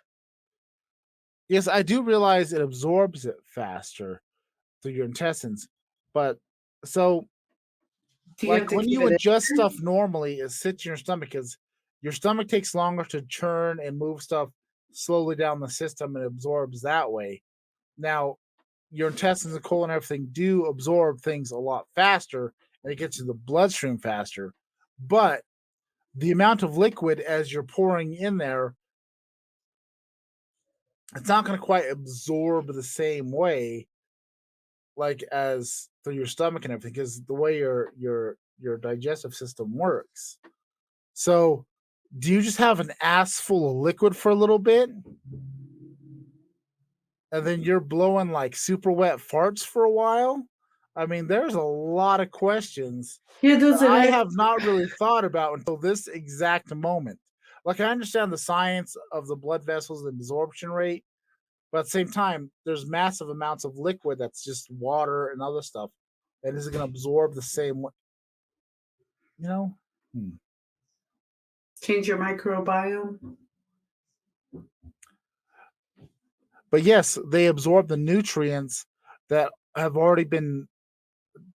Yes, I do realize it absorbs it faster through your intestines, but so Do you have like to when keep you it in adjust there? stuff normally, it sits in your stomach because your stomach takes longer to churn and move stuff slowly down the system and absorbs that way. Now, your intestines and colon and everything do absorb things a lot faster and it gets to the bloodstream faster. But the amount of liquid as you're pouring in there, it's not going to quite absorb the same way like as through your stomach and everything because the way your digestive system works. So, do you just have an ass full of liquid for a little bit and then you're blowing like super wet farts for a while? I mean, there's a lot of questions Yeah, that does it I have have not really thought about until this exact moment. Like, I understand the science of the blood vessels and absorption rate, but at the same time, there's massive amounts of liquid that's just water and other stuff. And is it going to absorb the same way? You know? Hmm. change your microbiome? But yes, they absorb the nutrients that have already been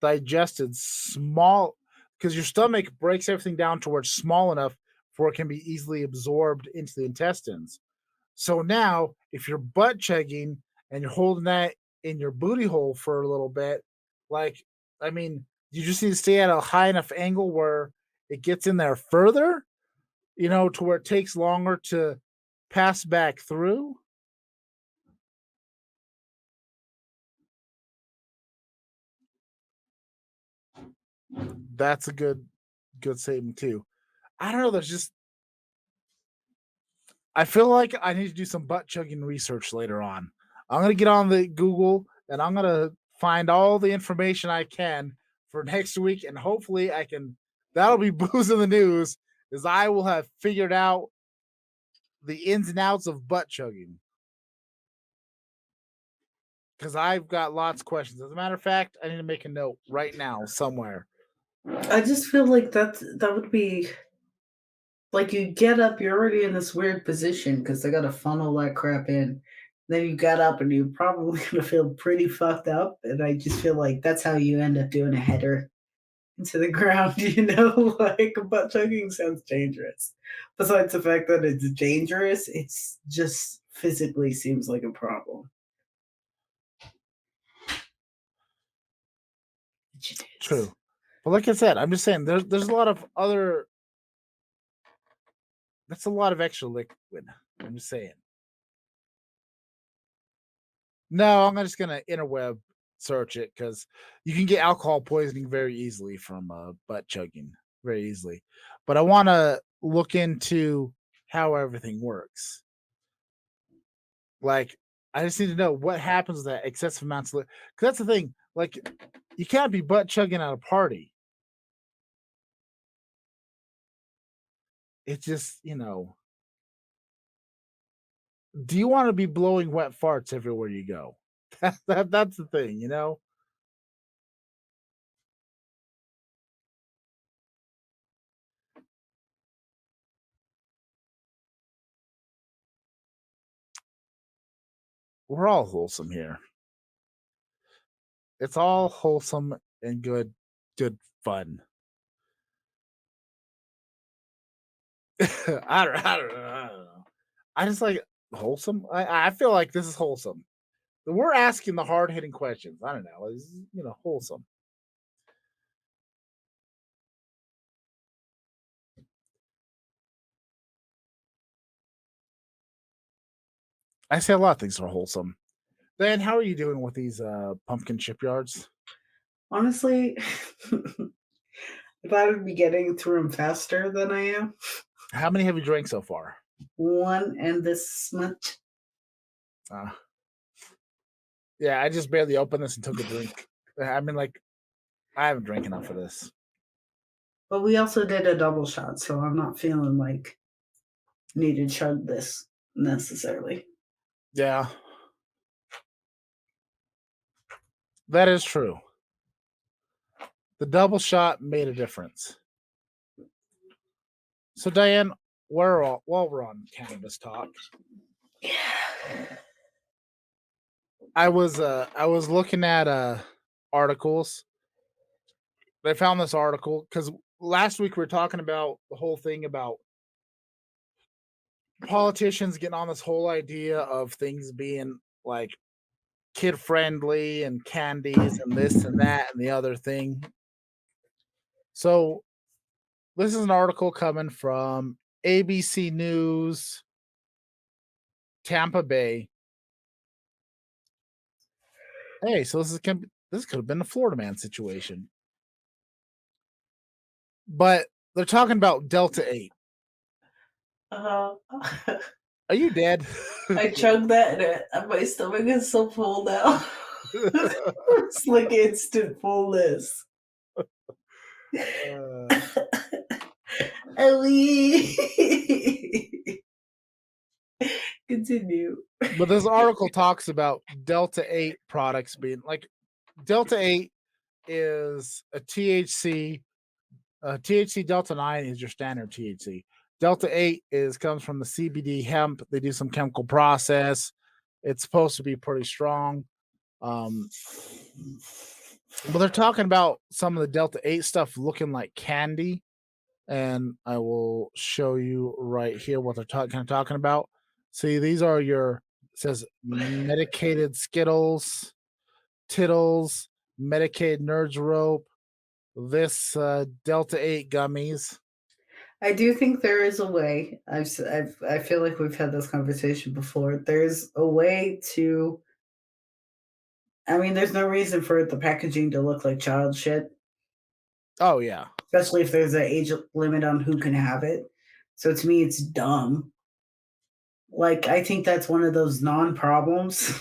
digested small because your stomach breaks everything down to where it's small enough for it can be easily absorbed into the intestines. So now, if you're butt chugging and you're holding that in your booty hole for a little bit, like, I mean, you just need to stay at a high enough angle where it gets in there further, to where it takes longer to pass back through. That's a good statement too. I don't know. There's just I feel like I need to do some butt chugging research later on. I'm gonna get on the Google and I'm gonna find all the information I can for next week, and hopefully I can. That'll be booze in the news, is I will have figured out the ins and outs of butt chugging because I've got lots of questions. As a matter of fact, I need to make a note right now somewhere. I just feel like that would be like you get up, you're already in this weird position because they got to funnel that crap in. Then you got up and you're probably gonna feel pretty fucked up. And I just feel like that's how you end up doing a header into the ground, like butt chugging sounds dangerous. Besides the fact that it's dangerous, it's just physically seems like a problem. It is. True, but like I said, I'm just saying there's a lot of other. That's a lot of extra liquid. I'm just saying. No, I'm just gonna interweb search it because you can get alcohol poisoning very easily from butt chugging, very easily. But I want to look into how everything works. Like, I just need to know what happens with that excessive amounts of. Because that's the thing. Like, you can't be butt chugging at a party. It's just, do you want to be blowing wet farts everywhere you go? That's the thing. We're all wholesome here. It's all wholesome and good fun. I don't know. I just like wholesome. I feel like this is wholesome. We're asking the hard hitting questions. I don't know. It's, wholesome. I say a lot of things are wholesome. Dan, how are you doing with these pumpkin shipyards? Honestly, I thought I'd be getting through them faster than I am. How many have you drank so far? One and this much. Uh, yeah, I just barely opened this and took a drink. I mean, like, I haven't drank enough of this. But we also did a double shot, so I'm not feeling like I need to chug this necessarily. Yeah, that is true. The double shot made a difference. So, Diane, while we're on cannabis talk, I was looking at articles. I found this article because last week we were talking about the whole thing about politicians getting on this whole idea of things being like kid friendly and candies and this and that and the other thing. So this is an article coming from ABC News, Tampa Bay. Hey, so this could have been a Florida man situation, but they're talking about Delta 8. Uh, Are you dead? I chugged that and my stomach is so full now. It's like instant fullness. Ellie. Continue. But this article talks about Delta 8 products being like Delta 8 is a THC. THC Delta 9 is your standard THC. Delta 8 comes from the CBD hemp. They do some chemical process. It's supposed to be pretty strong. But they're talking about some of the Delta 8 stuff looking like candy. And I will show you right here what they're talking about. See, these are it says medicated Skittles, Tittles, medicated Nerds Rope, this Delta 8 gummies. I do think there is a way. I feel like we've had this conversation before. There's a way to. I mean, there's no reason for the packaging to look like child shit. Oh, yeah. Especially if there's an age limit on who can have it. So to me, it's dumb. Like, I think that's one of those non-problems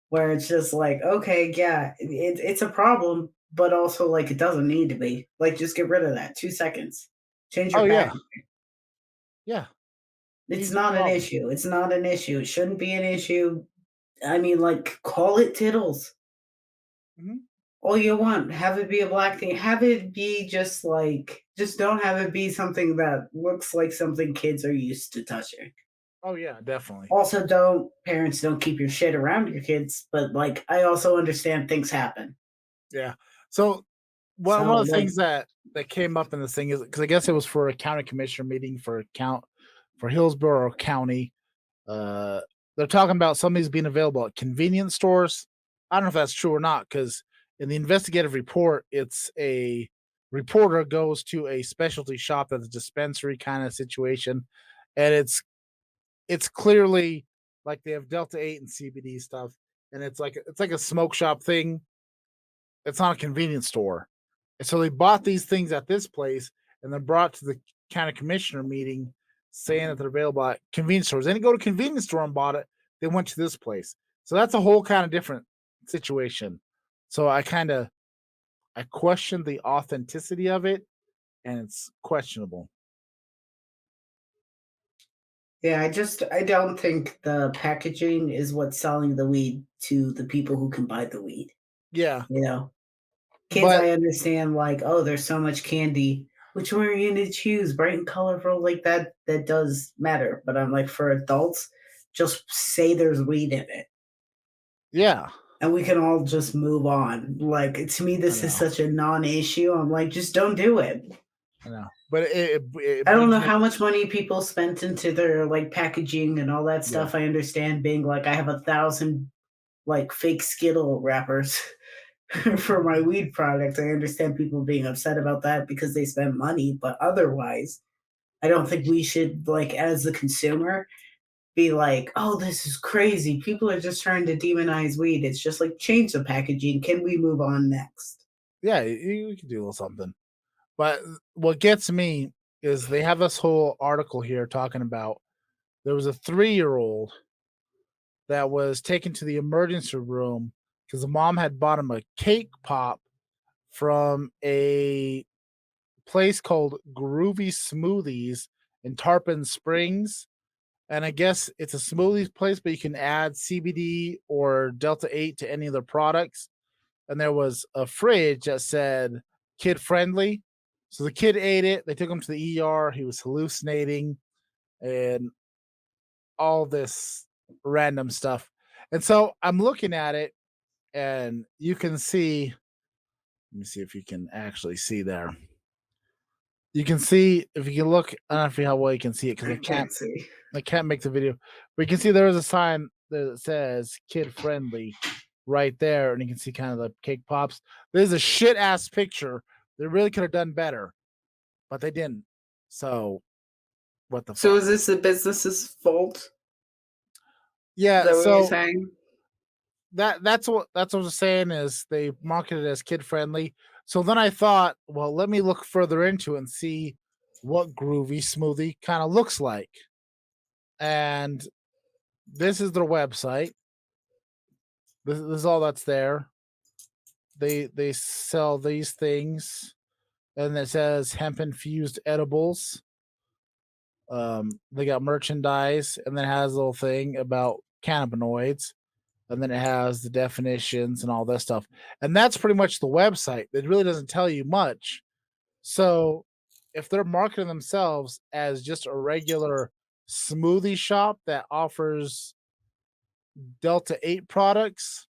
where it's just like, okay, yeah, it's a problem, but also like it doesn't need to be. Like, just get rid of that. 2 seconds. Change your Yeah. packaging. Yeah. It's Easy not an problem. issue. It's not an issue. It shouldn't be an issue. I mean, like, call it Tittles. Mhm. All you want. Have it be a black thing. Have it be just don't have it be something that looks like something kids are used to touching. Oh, yeah, definitely. Also, parents don't keep your shit around your kids, but like, I also understand things happen. Yeah. So one So, of the like, things that came up in this thing is because I guess it was for a county commissioner meeting for Hillsborough County. They're talking about some of these being available at convenience stores. I don't know if that's true or not because in the investigative report, it's a reporter goes to a specialty shop that's a dispensary kind of situation, and it's clearly like they have Delta 8 and CBD stuff, and it's like a smoke shop thing. It's not a convenience store. And so they bought these things at this place and then brought to the county commissioner meeting saying that they're available at convenience stores. They didn't go to convenience store and bought it. They went to this place. So that's a whole kind of different situation. So I question the authenticity of it, and it's questionable. yeah, I don't think the packaging is what's selling the weed to the people who can buy the weed. Yeah. You know, kids, But I understand, like, oh, there's so much candy. Which one are you going to choose? Bright and colorful, like that does matter. But I'm like, for adults, just say there's weed in it. yeah. And we can all just move on. Like, to me, this is such a non-issue. I'm like, just don't do it. I know. But I don't know how much money people spent into their like packaging and all that Yeah. stuff. I understand being like, I have 1,000 like fake Skittle wrappers for my weed product. I understand people being upset about that because they spend money, but otherwise, I don't think we should, like, as the consumer, be like, oh, this is crazy. People are just trying to demonize weed. It's just like change the packaging. Can we move on next? Yeah, you can do a little something. But what gets me is they have this whole article here talking about there was a 3-year-old that was taken to the emergency room because the mom had bought him a cake pop from a place called Groovy Smoothies in Tarpon Springs. And I guess it's a smoothies place, but you can add CBD or Delta 8 to any of their products. And there was a fridge that said kid friendly. So the kid ate it. They took him to the ER. He was hallucinating and all this random stuff. And so I'm looking at it and you can see, let me see if you can actually see there. You can see if you can look, I don't know how well you can see it because I can't see. I can't make the video, but you can see there is a sign that says kid friendly right there, and you can see kind of the cake pops. This is a shit ass picture. They really could have done better, but they didn't. So what the So fuck? is this the business's fault? Is Yeah, that what you're so saying? that's what I was saying is they marketed it as kid friendly. So then I thought, well, let me look further into it and see what Groovy Smoothie kind of looks like. And this is their website. This is all that's there. They sell these things, and it says hemp infused edibles. They got merchandise, and then it has a little thing about cannabinoids, and then it has the definitions and all this stuff. And that's pretty much the website. It really doesn't tell you much. So if they're marketing themselves as just a regular smoothie shop that offers Delta 8 products,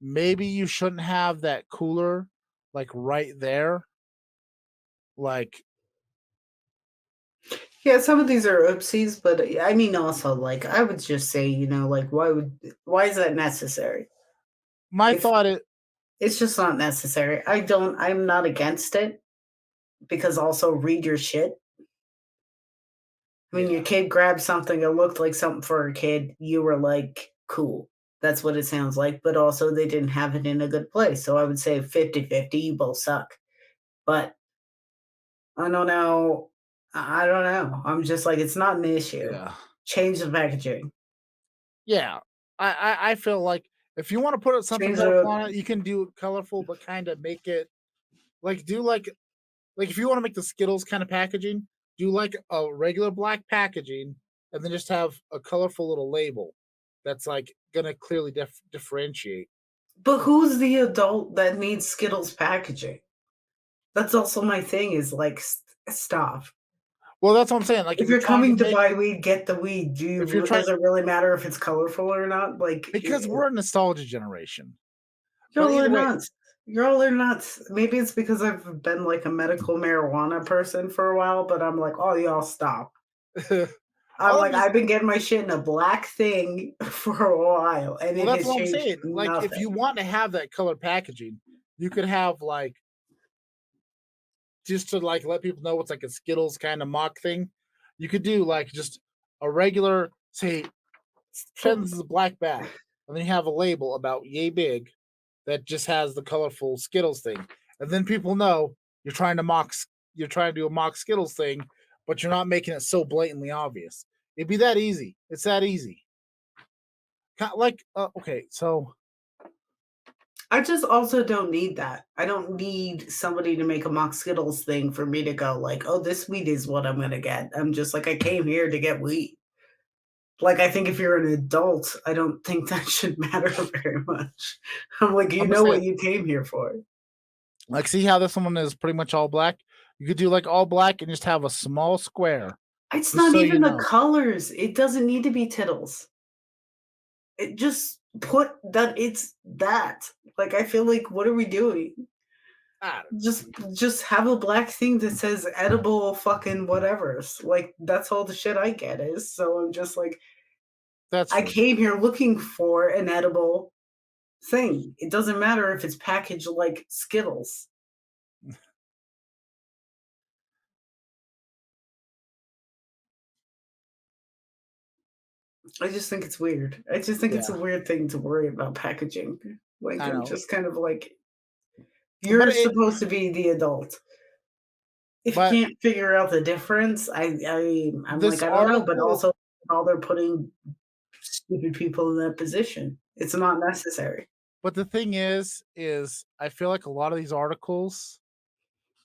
maybe you shouldn't have that cooler like right there. Like, Yeah, some of these are oopsies, but I mean, also, like, I would just say, like, why is that necessary? my If thought is, it's just not necessary, I'm not against it because also read your shit. I mean, your yeah, kid grabbed something that looked like something for a kid. You were like, cool. That's what it sounds like. But also, they didn't have it in a good place. So I would say 50-50. You both suck. But I don't know. I don't know. I'm just like, it's not an issue. yeah, Change the packaging. yeah. I feel like if you want to put something Change colorful the. on it, you can do it colorful, but kind of make it like do like if you want to make the Skittles kind of packaging, do like a regular black packaging, and then just have a colorful little label that's like gonna clearly differentiate. But who's the adult that needs Skittles packaging? That's also my thing is like, stop. Well, that's what I'm saying. Like if If you're you're trying to coming to make, buy weed, get the weed. if you're trying, Does it really matter if it's colorful or not? Like, because we're a nostalgia generation. But y'all are either way, nuts. Y'all are nuts. Maybe it's because I've been like a medical marijuana person for a while, but I'm like, oh, y'all stop. I'm all I'm like, just I've been getting my shit in a black thing for a while, and well, it that's has what I'm changed saying. Like if you nothing. want to have that color packaging, you could have like just to like let people know it's like a Skittles kind of mock thing. You could do like just a regular say pretend this is a black bag, and then you have a label about yay big that just has the colorful Skittles thing, and then people know you're trying to mock, you're trying to do a mock Skittles thing, but you're not making it so blatantly obvious. It'd be that easy. It's that easy. Like, okay, so I just also don't need that. I don't need somebody to make a mock Skittles thing for me to go like, oh, this weed is what I'm gonna get. I'm just like, I came here to get weed. Like, I think if you're an adult, I don't think that should matter very much. I'm like, you I'm know just what saying, you came here for. like, see how this one is pretty much all black. You could do like all black and just have a small square, It's just not so you even the know. colors. It doesn't need to be tittles. It just put that it's that. Like, I feel like, what are we doing? I don't know. Just have a black thing that says edible fucking whatever's. Like, that's all the shit I get is. So I'm just like, That's I true. came here looking for an edible thing. It doesn't matter if it's packaged like Skittles. I just think it's weird. I just think it's a Yeah, weird thing to worry about packaging. Like I I'm know, just kind of like but you're supposed to be the adult. If you but can't figure out the difference, I'm this like, I don't know, but article, also all they're putting stupid people in that position. It's not necessary. but the thing is I feel like a lot of these articles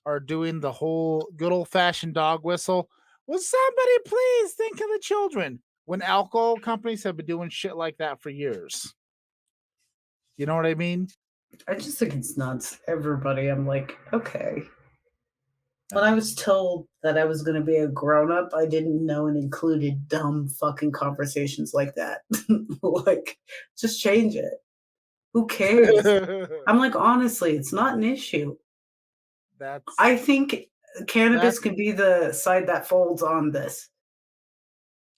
are doing the whole good old fashioned dog whistle. Will somebody please think of the children? When alcohol companies have been doing shit like that for years. You know what I mean? I just think it's nuts. Everybody, I'm like, okay. I When I know. was told that I was going to be a grown up, I didn't know it included dumb fucking conversations like that. Like, just change it. Who cares? I'm like, honestly, it's not an issue. that's I think cannabis that's could be the side that folds on this.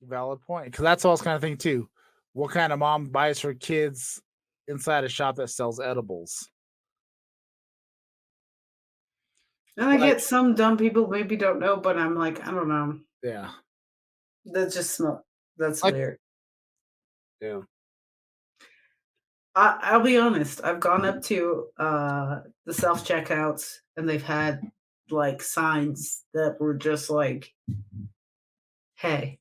a valid point. Because that's what I was kind of thinking too. What kind of mom buys her kids inside a shop that sells edibles? And I Like, get some dumb people maybe don't know, but I'm like, I don't know. yeah. That just smell. That's Like, weird. yeah. I'll be honest. I've gone up to the self checkouts and they've had like signs that were just like, "Hey,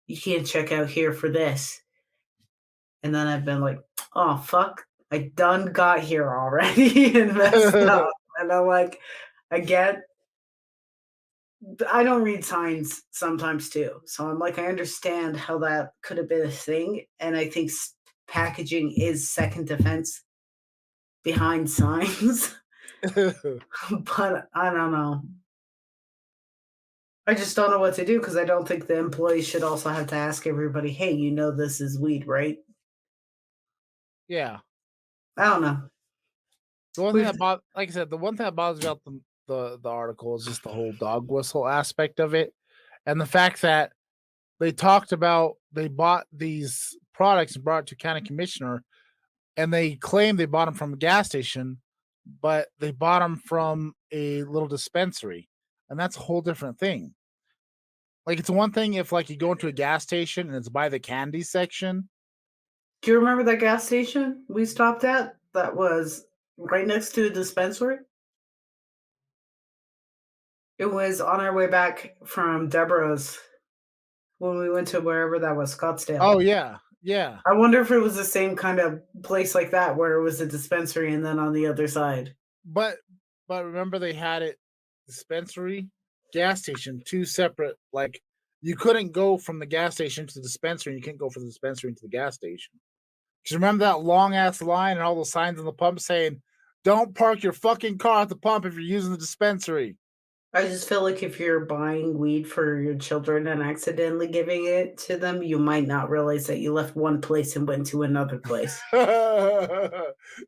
you can't check out here for this." And then I've been like, "Oh fuck, I done got here already and messed up." And I'm like, I get. I don't read signs sometimes too, so I'm like, I understand how that could have been a thing, and I think packaging is second defense behind signs. But I don't know. I just don't know what to do because I don't think the employees should also have to ask everybody, "Hey, you know this is weed, right?" Yeah. I don't know. The one thing We've that like I said, the one thing that bothers me about the article is just the whole dog whistle aspect of it, and the fact that they talked about they bought these products and brought it to county commissioner, and they claim they bought them from a gas station, but they bought them from a little dispensary, and that's a whole different thing. Like it's one thing if like you go into a gas station and it's by the candy section. Do you remember that gas station we stopped at that was right next to a dispensary? It was on our way back from Deborah's when we went to wherever that was, Scottsdale. Oh yeah, yeah. I wonder if it was the same kind of place like that where it was a dispensary and then on the other side. But remember they had it dispensary, gas station, two separate. Like you couldn't go from the gas station to the dispensary, and you couldn't go from the dispensary into the gas station. Because remember that long ass line and all the signs on the pump saying, "Don't park your fucking car at the pump if you're using the dispensary." I just feel like if you're buying weed for your children and accidentally giving it to them, you might not realize that you left one place and went to another place.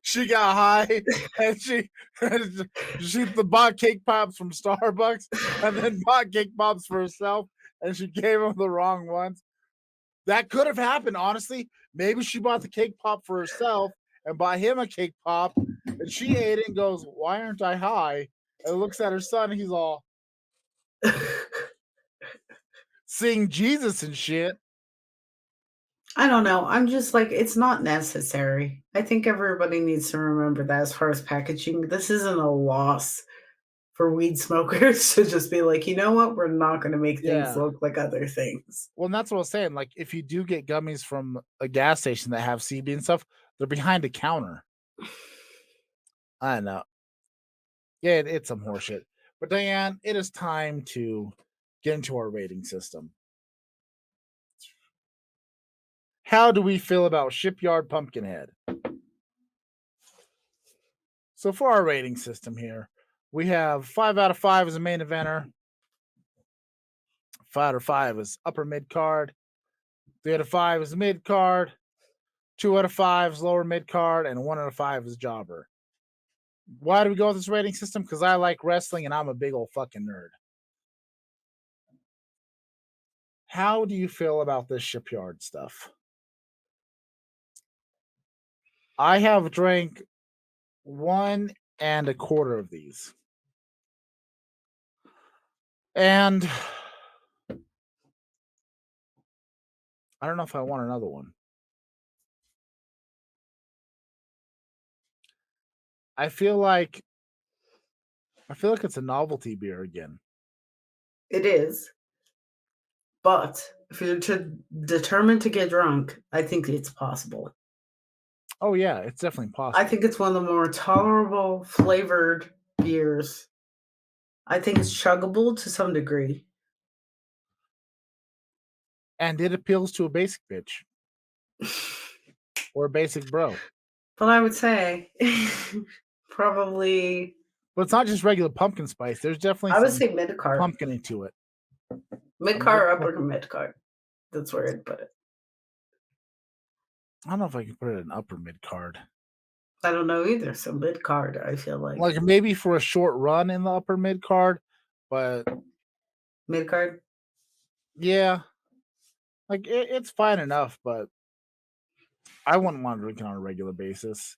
She got high and she bought cake pops from Starbucks and then bought cake pops for herself and she gave them the wrong ones. That could have happened, honestly. Maybe she bought the cake pop for herself and bought him a cake pop and she ate it and goes, "Why aren't I high?" And looks at her son and he's all seeing Jesus and shit. I don't know. I'm just like, it's not necessary. I think everybody needs to remember that as far as packaging, this isn't a loss for weed smokers to just be like, you know what? We're not going to make things Yeah. look like other things. Well, and that's what I was saying. Like, if you do get gummies from a gas station that have CB and stuff, they're behind a counter. I know. Yeah, it's some horseshit. But Diane, it is time to get into our rating system. How do we feel about Shipyard Pumpkinhead? So for our rating system here, we have 5 out of 5 as a main eventer, 5 out of 5 is upper mid card, 3 out of 5 is mid card, 2 out of 5 is lower mid card, and 1 out of 5 is jobber. Why do we go with this rating system? Because I like wrestling and I'm a big old fucking nerd. How do you feel about this Shipyard stuff? I have drank 1.25 of these. And I don't know if I want another one. I feel like it's a novelty beer again. It is. But if you're determined to get drunk, I think it's possible. Oh yeah, it's definitely possible. I think it's one of the more tolerable flavored beers. I think it's chuggable to some degree. And it appeals to a basic bitch or a basic bro. But I would say probably. But it's not just regular pumpkin spice. There's definitely I would some say mid card. pumpkin into it. Mid card or upper mid card. That's where I'd put it. I don't know if I can put it in upper mid card. I don't know either. So mid card, I feel like. Like maybe for a short run in the upper mid card, but mid card? Yeah. Like it's fine enough, but I wouldn't want to drink it on a regular basis.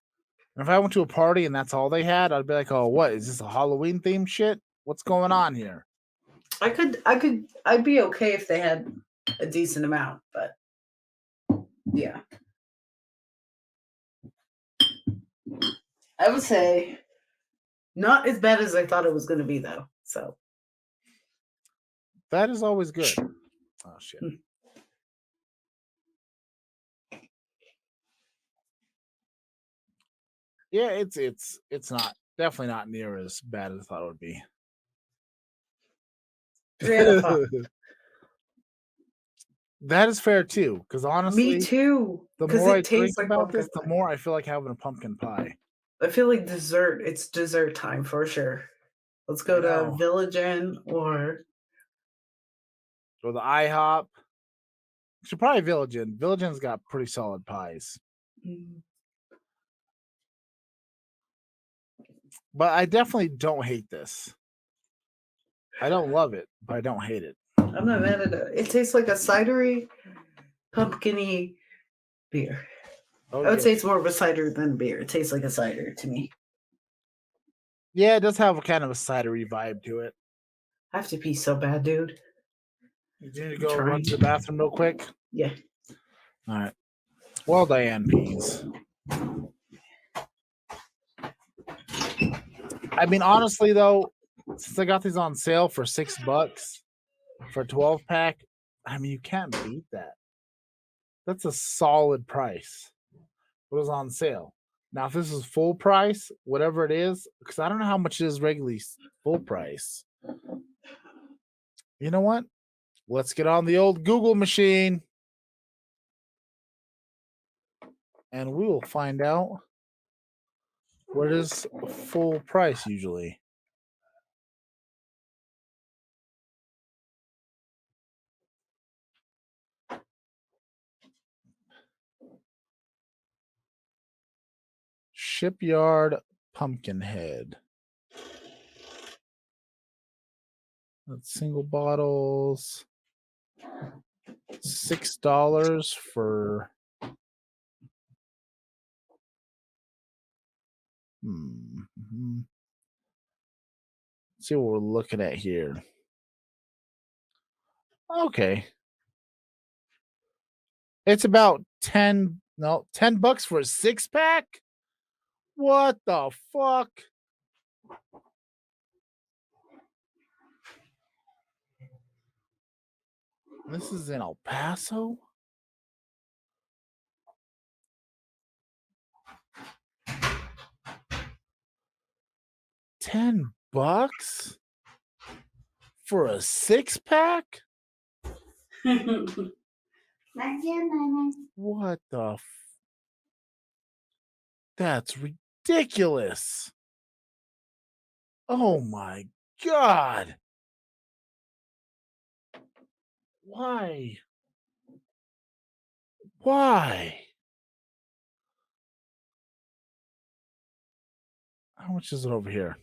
And if I went to a party and that's all they had, I'd be like, "Oh, what is this? A Halloween themed shit? What's going on here?" I'd be okay if they had a decent amount, but yeah. I would say not as bad as I thought it was going to be, though. So that is always good. Oh shit. Yeah, it's not definitely not near as bad as I thought it would be. 3 out of 5. That is fair too, because honestly, me too. The more I it think tastes like about this, pie. the more I feel like having a pumpkin pie. I feel like dessert. It's dessert time for sure. Let's go to Village Inn or the IHOP. Should probably Village Inn. Village Inn's got pretty solid pies. But I definitely don't hate this. I don't love it, but I don't hate it. I'm not mad at it. It tastes like a cidery, pumpkin-y beer. I would say it's more of a cider than beer. It tastes like a cider to me. Yeah, it does have a kind of a cidery vibe to it. I have to pee so bad, dude. You need to go run to the bathroom real quick? Yeah. All right. Well, Diane pees. I mean, honestly, though, since I got these on sale for $6 for a 12-pack, I mean, you can't beat that. That's a solid price. It was on sale. Now, if this is full price, whatever it is, because I don't know how much it is regularly full price. You know what? Let's get on the old Google machine. And we will find out what is full price usually. Shipyard Pumpkinhead. That's single bottles. $6 for. Let's see what we're looking at here. Okay. It's about $10 for a 6-pack? What the fuck? This is in El Paso? $10 for a 6-pack? What the That's ridiculous. Oh my God. Why? How much is it over here?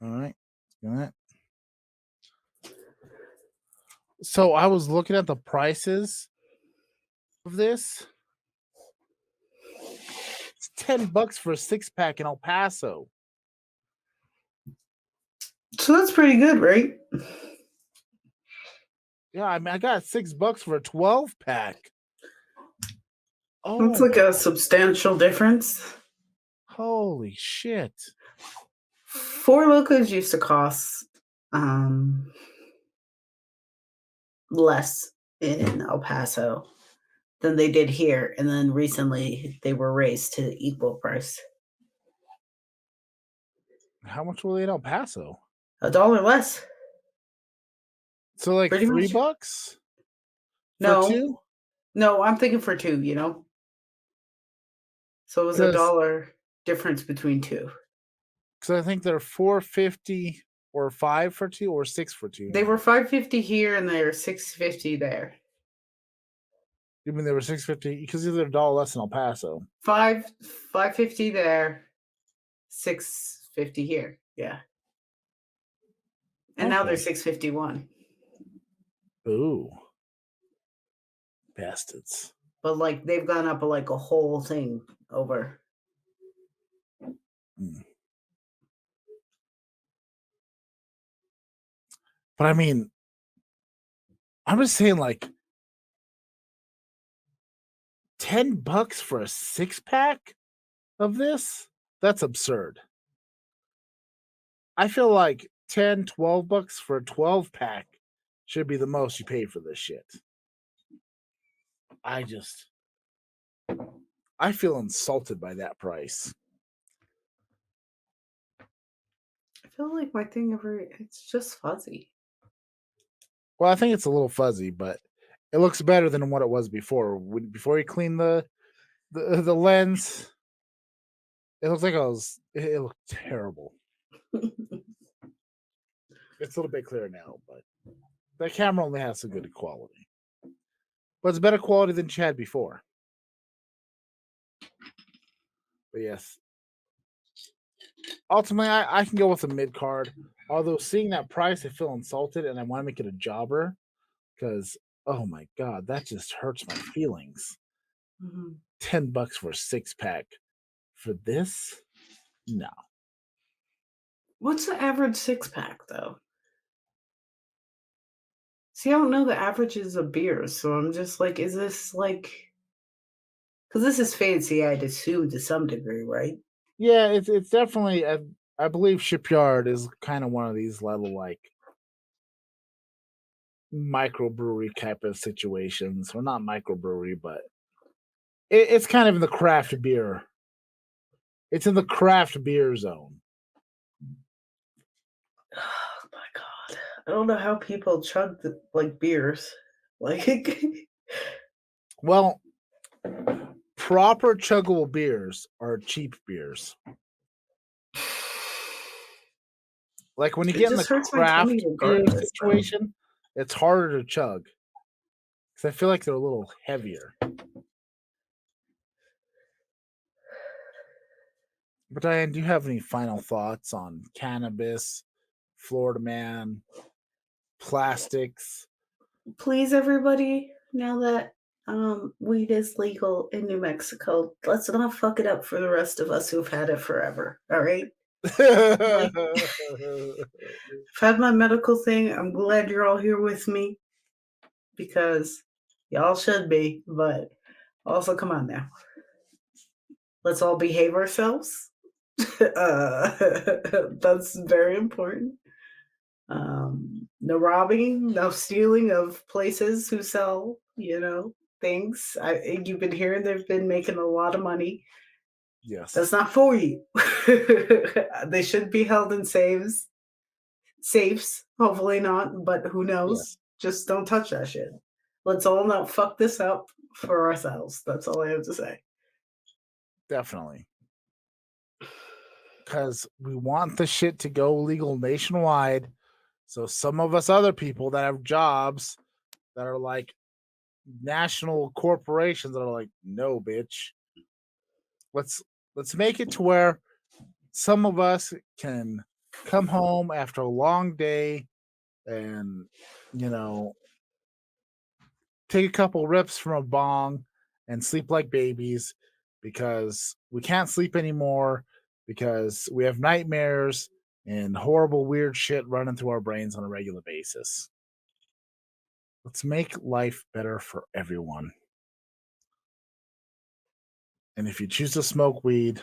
All right. So I was looking at the prices of this. It's $10 for a 6-pack in El Paso. So that's pretty good, right? Yeah, I mean, I got $6 for a 12-pack. That's Oh, like a substantial difference. holy shit. 4 Locos used to cost less in El Paso than they did here, and then recently they were raised to equal price. How much were they in El Paso? $1 less. So like Pretty much. $3 for No, two? no, I'm thinking for 2, So it was Because $1 difference between 2. I think they're $4.50 or 5 for two or 6 for two. They now. were $5.50 here and they were $6.50 there. You mean they were $6.50 because they're $1 less in El Paso? $5.50 there, $6.50 here. Yeah. And now they're Okay. $6.51. Ooh, bastards. But like they've gone up like a whole thing over. Mm. But I mean, I'm just saying, like, $10 for a 6-pack of this? That's absurd. I feel like $10-12 for a 12-pack should be the most you pay for this shit. I feel insulted by that price. I feel like my thing it's just fuzzy. Well, I think it's a little fuzzy, but it looks better than what it was before. Before you clean the lens, it looks like it looked terrible. It's a little bit clearer now, but the camera only has some good quality. But it's better quality than you had before. But yes. Ultimately, I can go with a mid card. Although seeing that price, I feel insulted and I want to make it a jobber because oh my god, that just hurts my feelings. Mhm. $10 for a 6-pack for this? No. What's the average 6-pack though? See, I don't know the averages of beers, so I'm just like, is this like, because this is fancy, I'd assume to some degree, right? Yeah, it's definitely. I believe Shipyard is kind of one of these little like microbrewery type of situations, or not microbrewery, but it's kind of in the craft beer. It's in the craft beer zone. Oh my god, I don't know how people chug like beers, like. Well, proper chuggable beers are cheap beers. Like when you It get in the just hurts my tummy craft beer regardless, though. situation, it's harder to chug because I feel like they're a little heavier. But Diane, do you have any final thoughts on cannabis, Florida man, plastics? Please, everybody, now that weed is legal in New Mexico, let's not fuck it up for the rest of us who've had it forever. All right. Like, I've had my medical thing. I'm glad you're all here with me because y'all should be, but also come on now. Let's all behave ourselves. That's very important. No robbing, no stealing of places who sell, things. You've been hearing they've been making a lot of money. Yes. That's not for you. They should be held in safes. Hopefully not, but who knows? Yes. Just don't touch that shit. Let's all not fuck this up for ourselves. That's all I have to say. Definitely. Because we want the shit to go legal nationwide. So some of us other people that have jobs that are like national corporations that are like, no, bitch. Let's make it to where some of us can come home after a long day and take a couple rips from a bong and sleep like babies because we can't sleep anymore because we have nightmares and horrible weird shit running through our brains on a regular basis. Let's make life better for everyone. And if you choose to smoke weed,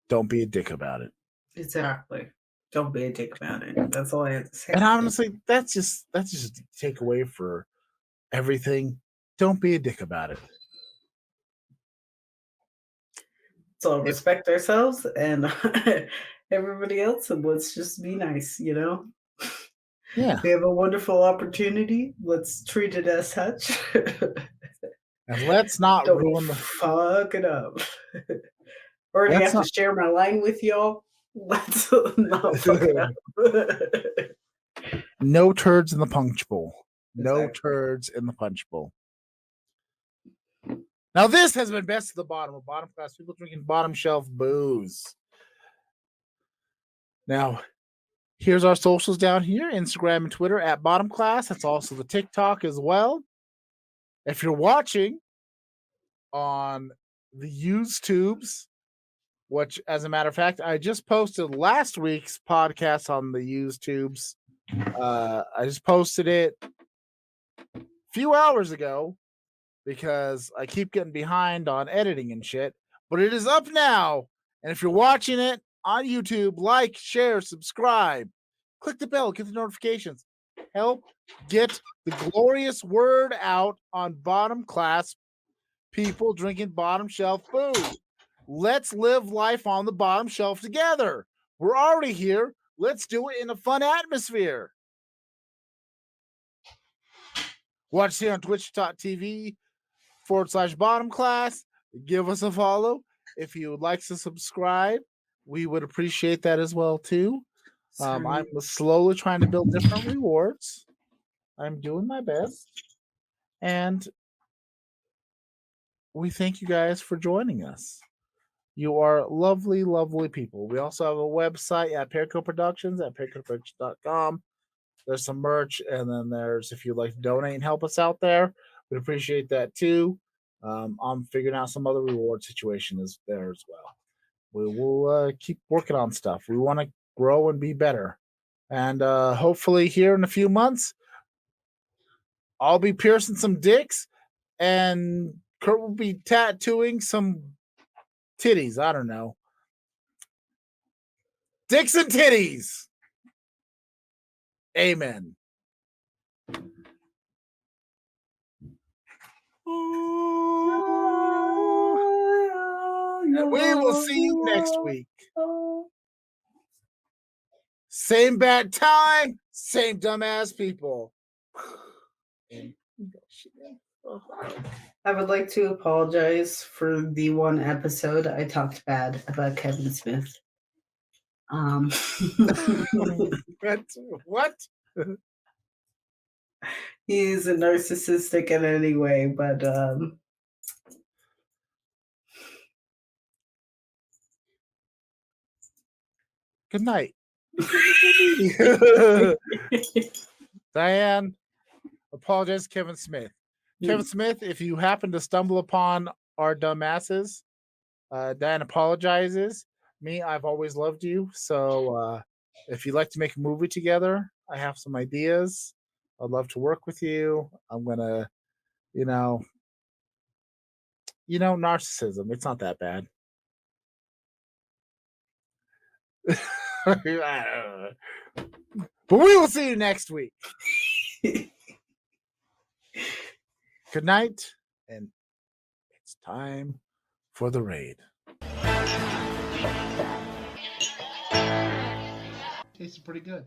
don't be a dick about it. Exactly. Don't be a dick about it. That's all I have to say. And honestly, that's just a takeaway for everything. Don't be a dick about it. So respect ourselves and everybody else, and let's just be nice, you know? Yeah. We have a wonderful opportunity. Let's treat it as such. And let's not Don't ruin the fuck it up. Already Let's have to share my line with y'all. Let's not fuck it up. No turds in the punch bowl. No Exactly. turds in the punch bowl. Now, this has been Best of the Bottom, of bottom class people drinking bottom shelf booze. Now, here's our socials down here, Instagram and Twitter at Bottom Class. That's also the TikTok as well. If you're watching on the YouTubes, which, as a matter of fact, I just posted last week's podcast on the YouTubes. I just posted it a few hours ago because I keep getting behind on editing and shit, but it is up now. And if you're watching it on YouTube, like, share, subscribe, click the bell, get the notifications, help get the glorious word out on bottom class people drinking bottom shelf food. Let's live life on the bottom shelf together. We're already here. Let's do it in a fun atmosphere. Watch us here on twitch.tv/bottom class. Give us a follow. If you would like to subscribe, we would appreciate that as well too. I'm slowly trying to build different rewards. I'm doing my best. And we thank you guys for joining us. You are lovely, lovely people. We also have a website at Perico Productions at pericoproductions.com. There's some merch, and then there's, if you'd like to donate and help us out there, we'd appreciate that too. I'm figuring out some other reward situation is there as well. We will keep working on stuff. We want to grow and be better. And hopefully here in a few months, I'll be piercing some dicks and Kurt will be tattooing some titties. I don't know. Dicks and titties. Amen. And we will see you next week. Same bad time, same dumbass people. I would like to apologize for the one episode I talked bad about Kevin Smith. What? He's a narcissistic in any way, but good night. Diane, apologize, Kevin Smith. Kevin Smith, if you happen to stumble upon our dumbasses, Diane apologizes. Me, I've always loved you. So if you'd like to make a movie together, I have some ideas. I'd love to work with you. I'm gonna, narcissism. It's not that bad. But we will see you next week. Good night, and it's time for the raid. Tastes pretty good.